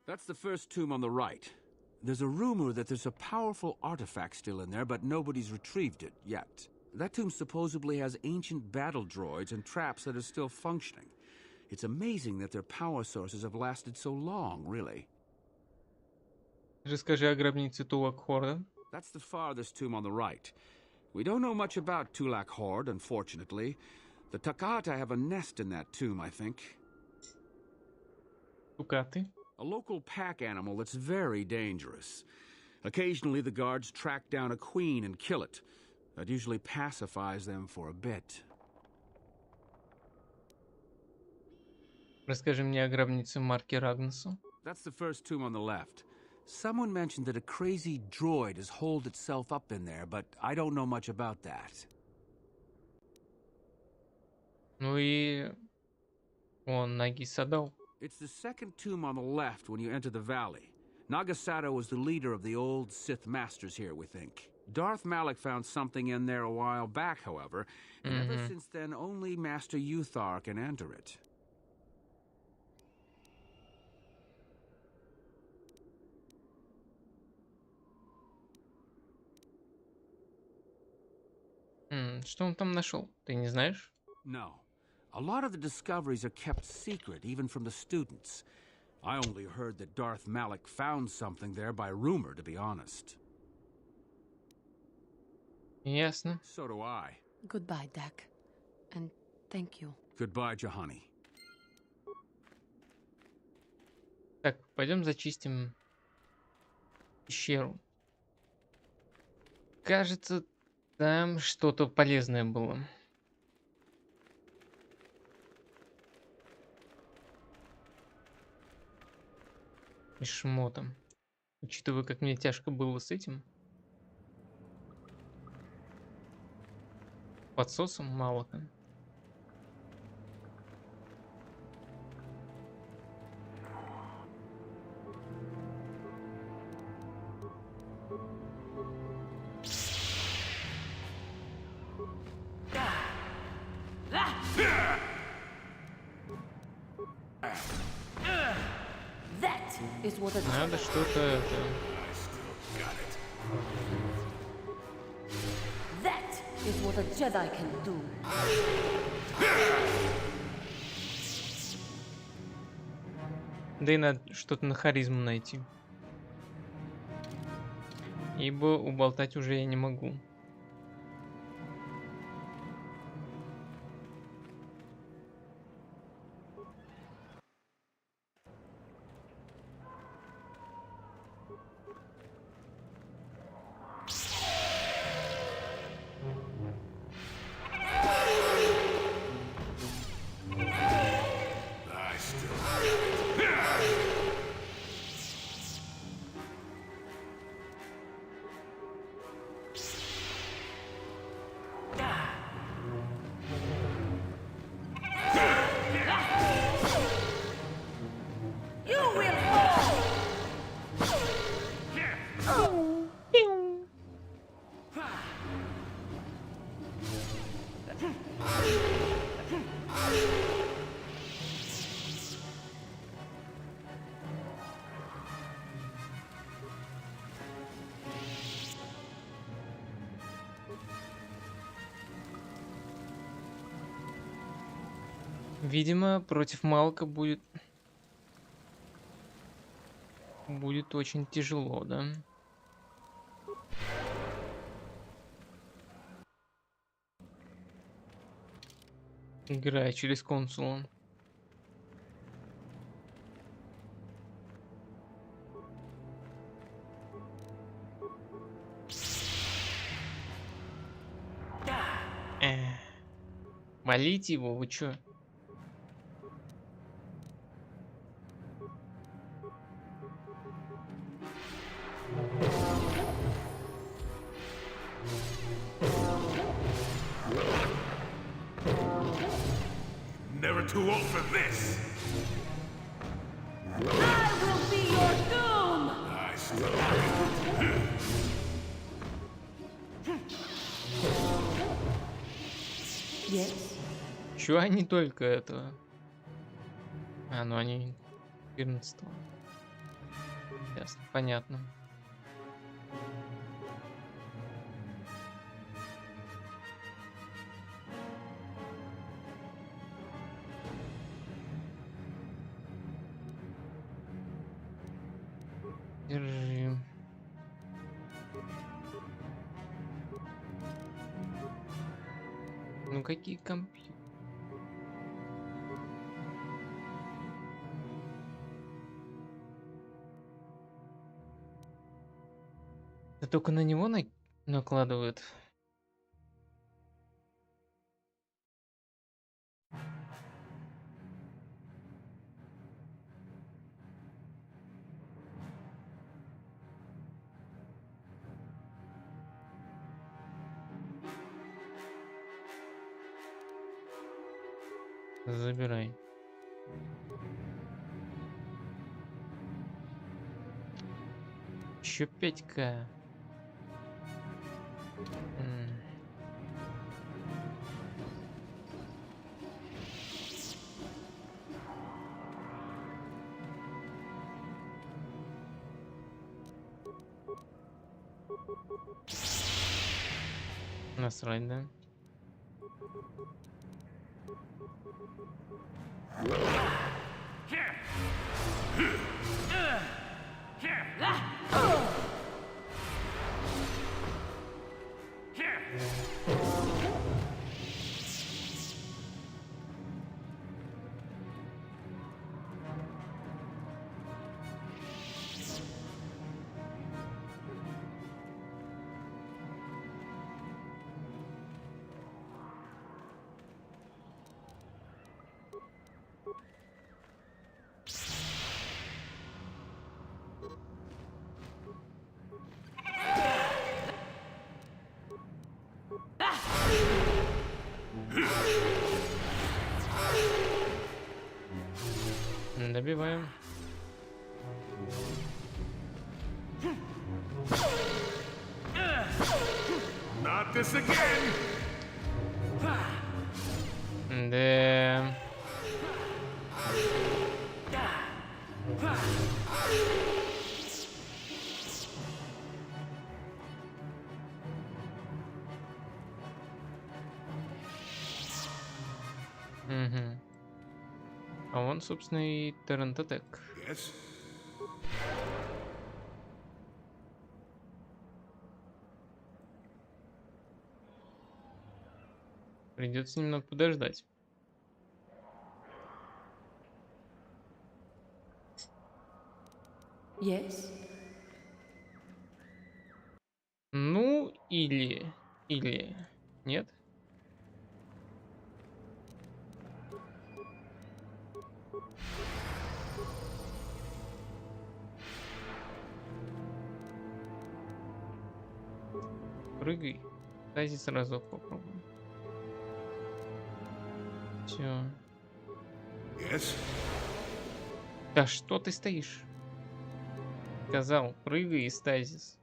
That's the first tomb on the right. There's a rumor that there's a powerful artifact still in there, but nobody's retrieved it yet. That tomb supposedly has ancient battle droids and traps that are still functioning. It's amazing that their power sources have lasted so long, really. Расскажи о гробнице Тулак-Хорда. That's the farthest tomb on the right. We don't know much about Tulak Horde, unfortunately. The Takata have a nest in that tomb, I think. Тукаты? A local pack animal that's very dangerous. Occasionally the guards track down a queen and kill it. That usually pacifies them for a bit. Расскажи мне о гробнице Марки Рагнуса. That's the first tomb on the left. Someone mentioned that a crazy droid has holed itself up in there, but I don't know much about that. Ну и он Нагисадо. It's the second tomb on the left when you enter the valley. Nagasato was the leader of the old Sith Masters here, we think. Darth Malak found something in there a while back, however, and ever since then only Master Uthar can enter it. Что он там нашел? Ты не знаешь? No. A lot of the discoveries are kept secret, even from the students. I only heard that Darth Malak found something there by rumor, to be honest. Ясно. So do I. Goodbye, Dak. And thank you. Goodbye, Jahani. Так, пойдем зачистим пещеру. Кажется, там что-то полезное было. И шмотом. Учитывая, как мне тяжко было с этим. Подсосом мало-то. Надо что-то это... That is what a Jedi can do. Да и надо что-то на харизму найти. Ибо уболтать уже я не могу. Видимо, против Малка будет очень тяжело, да? Играя через консула. Валите его, вы чё? Never too old for this. I will be your doom! I still Yes. Чё они только это А, ну они 14-го. Ясно, понятно. Держи. Ну какие компьютеры? Да только на него накладывают. Забирай. Еще 5К. Насрать, да? Добиваем. Not this again. Да. Угу. А вон, собственно, и Тарантатек. Yes. Придется немного подождать. Yes. Ну, или нет. Прыгай. Дайте сразу попробуем. Все. Yes. Да что ты стоишь? Сказал, прыгай и стазис.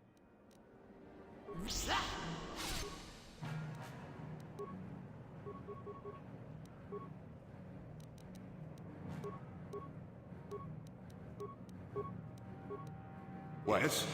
Yes.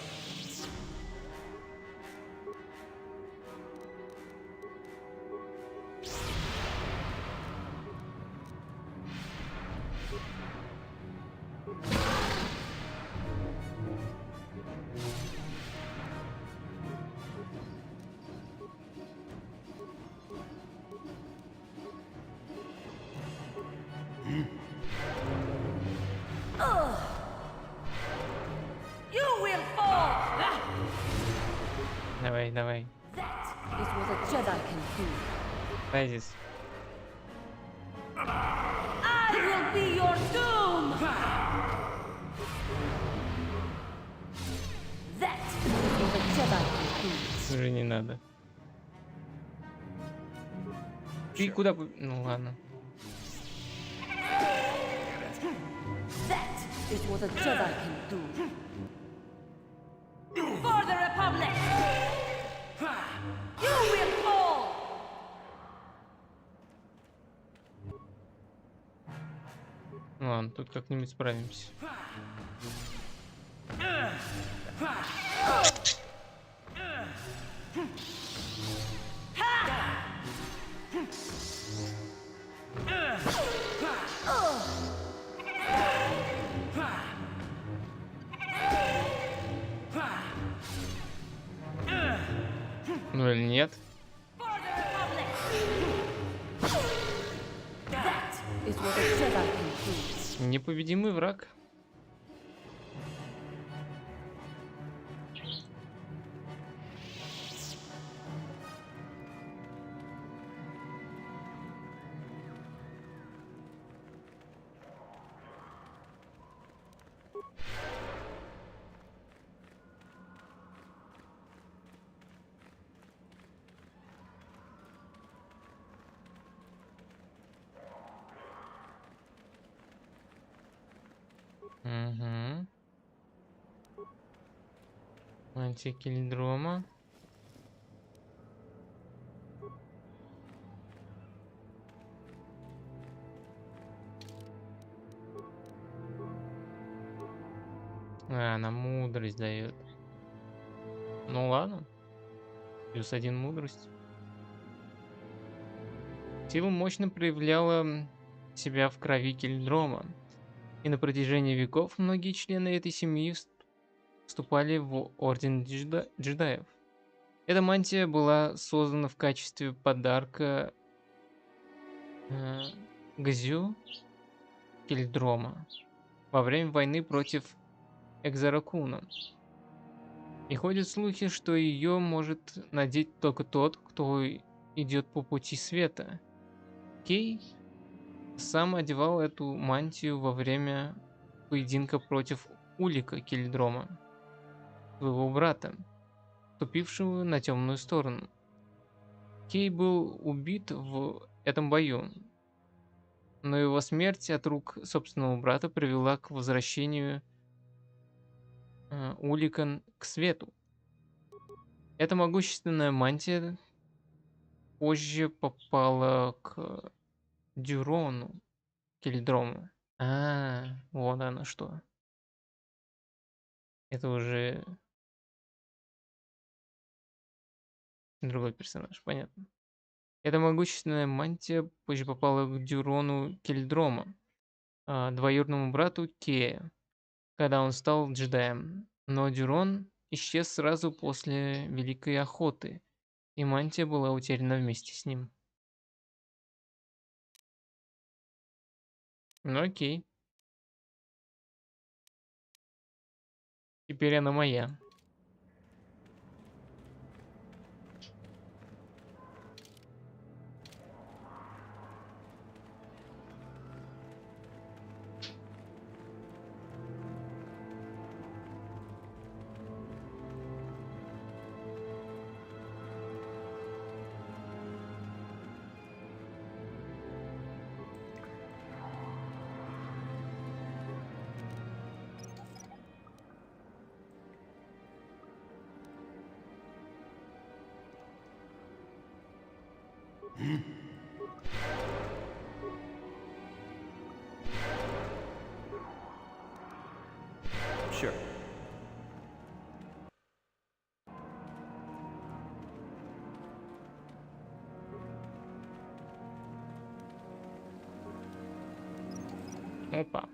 Давай, давай. Is what a Jedi can do. Стазис. I will be your doom! That is what a Jedi can do. Уже не надо. Ты куда... Ну ладно. That is what a Jedi can do. For the Republic! You will fall! Ладно. Ладно, тут как-нибудь справимся. Ну или нет? Непобедимый враг. Угу. Антикильдрома. Она мудрость дает. Ну ладно. +1 мудрость. Сила мощно проявляла себя в крови Кильдрома. И на протяжении веков многие члены этой семьи вступали в Орден Джедаев. Эта мантия была создана в качестве подарка Гзю Кильдрома во время войны против Экзаракуна. И ходят слухи, что ее может надеть только тот, кто идет по пути света. Кей сам одевал эту мантию во время поединка против Улика Кильдрома, своего брата, вступившего на темную сторону. Кей был убит в этом бою, но его смерть от рук собственного брата привела к возвращению Улика к свету. Эта могущественная мантия позже попала к Дюрону Кильдрому. Вот оно что. Это уже другой персонаж, понятно. Эта могущественная мантия позже попала к Дюрону Кильдрома, двоюродному брату Кея, когда он стал джедаем. Но Дюрон исчез сразу после Великой Охоты, и мантия была утеряна вместе с ним. Ну окей. Теперь она моя. Sure. Опа.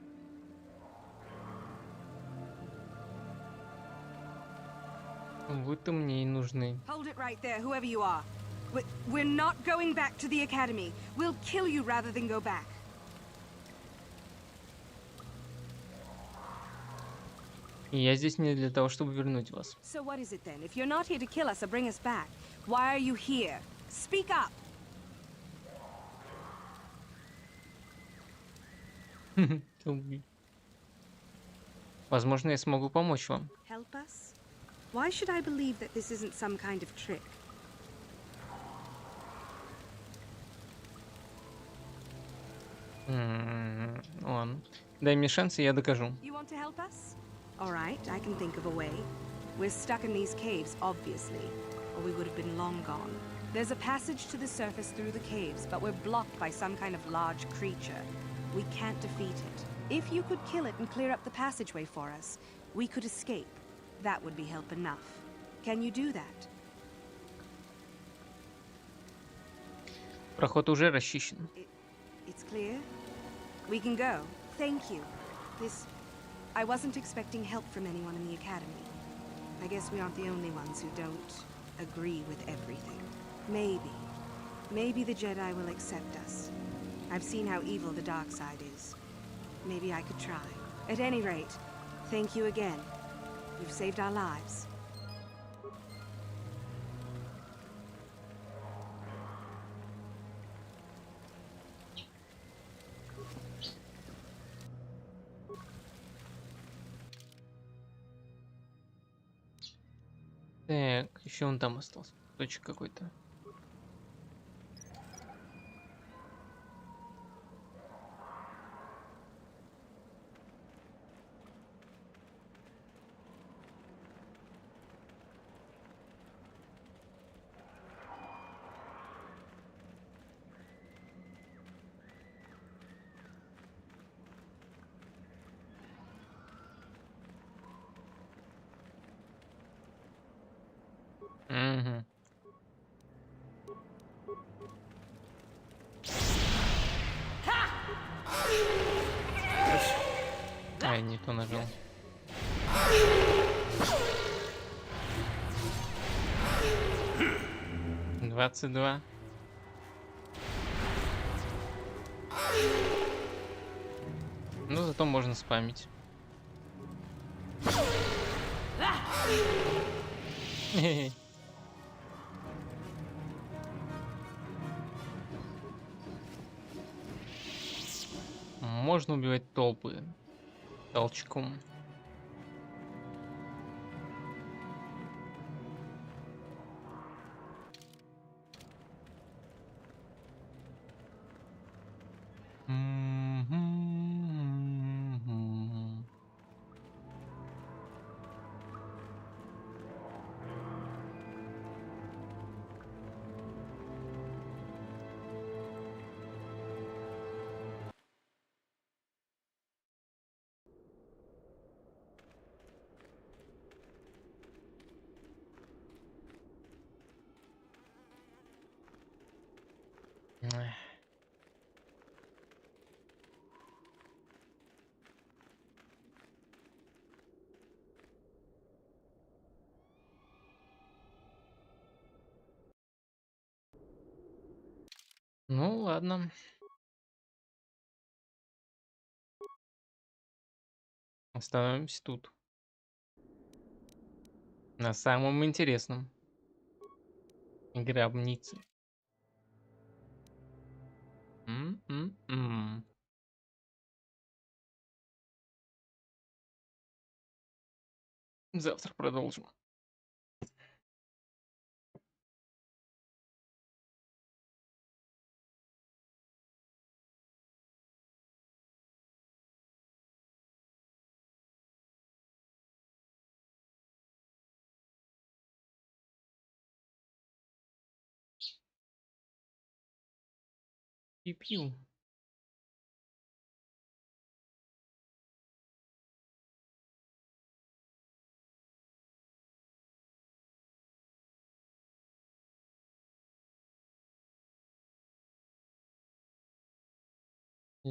Вы-то мне и нужны. Hold it right there, whoever you are. We're not going back to the academy. We'll kill you rather than go back. И я здесь не для того, чтобы вернуть вас. So what is it then? If you're not here to kill us or bring us back, why are you here? Speak up. Возможно, я смогу помочь вам. Help us? Why should I believe that this isn't some kind of trick? Ладно. Дай мне шанс, и я докажу. You want to help us? All right, I can think of a way. We're stuck in these caves, obviously, or we would have been long gone. There's a passage to the surface through the caves, but we're blocked by some kind of large creature. We can't defeat it. If you could kill it and clear up the passageway for us, we could escape. That would be help enough. Can you do that? Проход уже расчищен. It's clear. We can go. Thank you. I wasn't expecting help from anyone in the academy. I guess we aren't the only ones who don't agree with everything. Maybe the Jedi will accept us. I've seen how evil the dark side is. Maybe I could try. At any rate, thank you again. You've saved our lives. Так, еще он там остался. Точек какой-то. Угу. Ай, не то нажал. Двадцать два. Ну, зато можно спамить. Хе-хе. Можно убивать толпы толчком. Ну, ладно. Остановимся тут. На самом интересном. Гробница. Завтра продолжим. Пью-пью.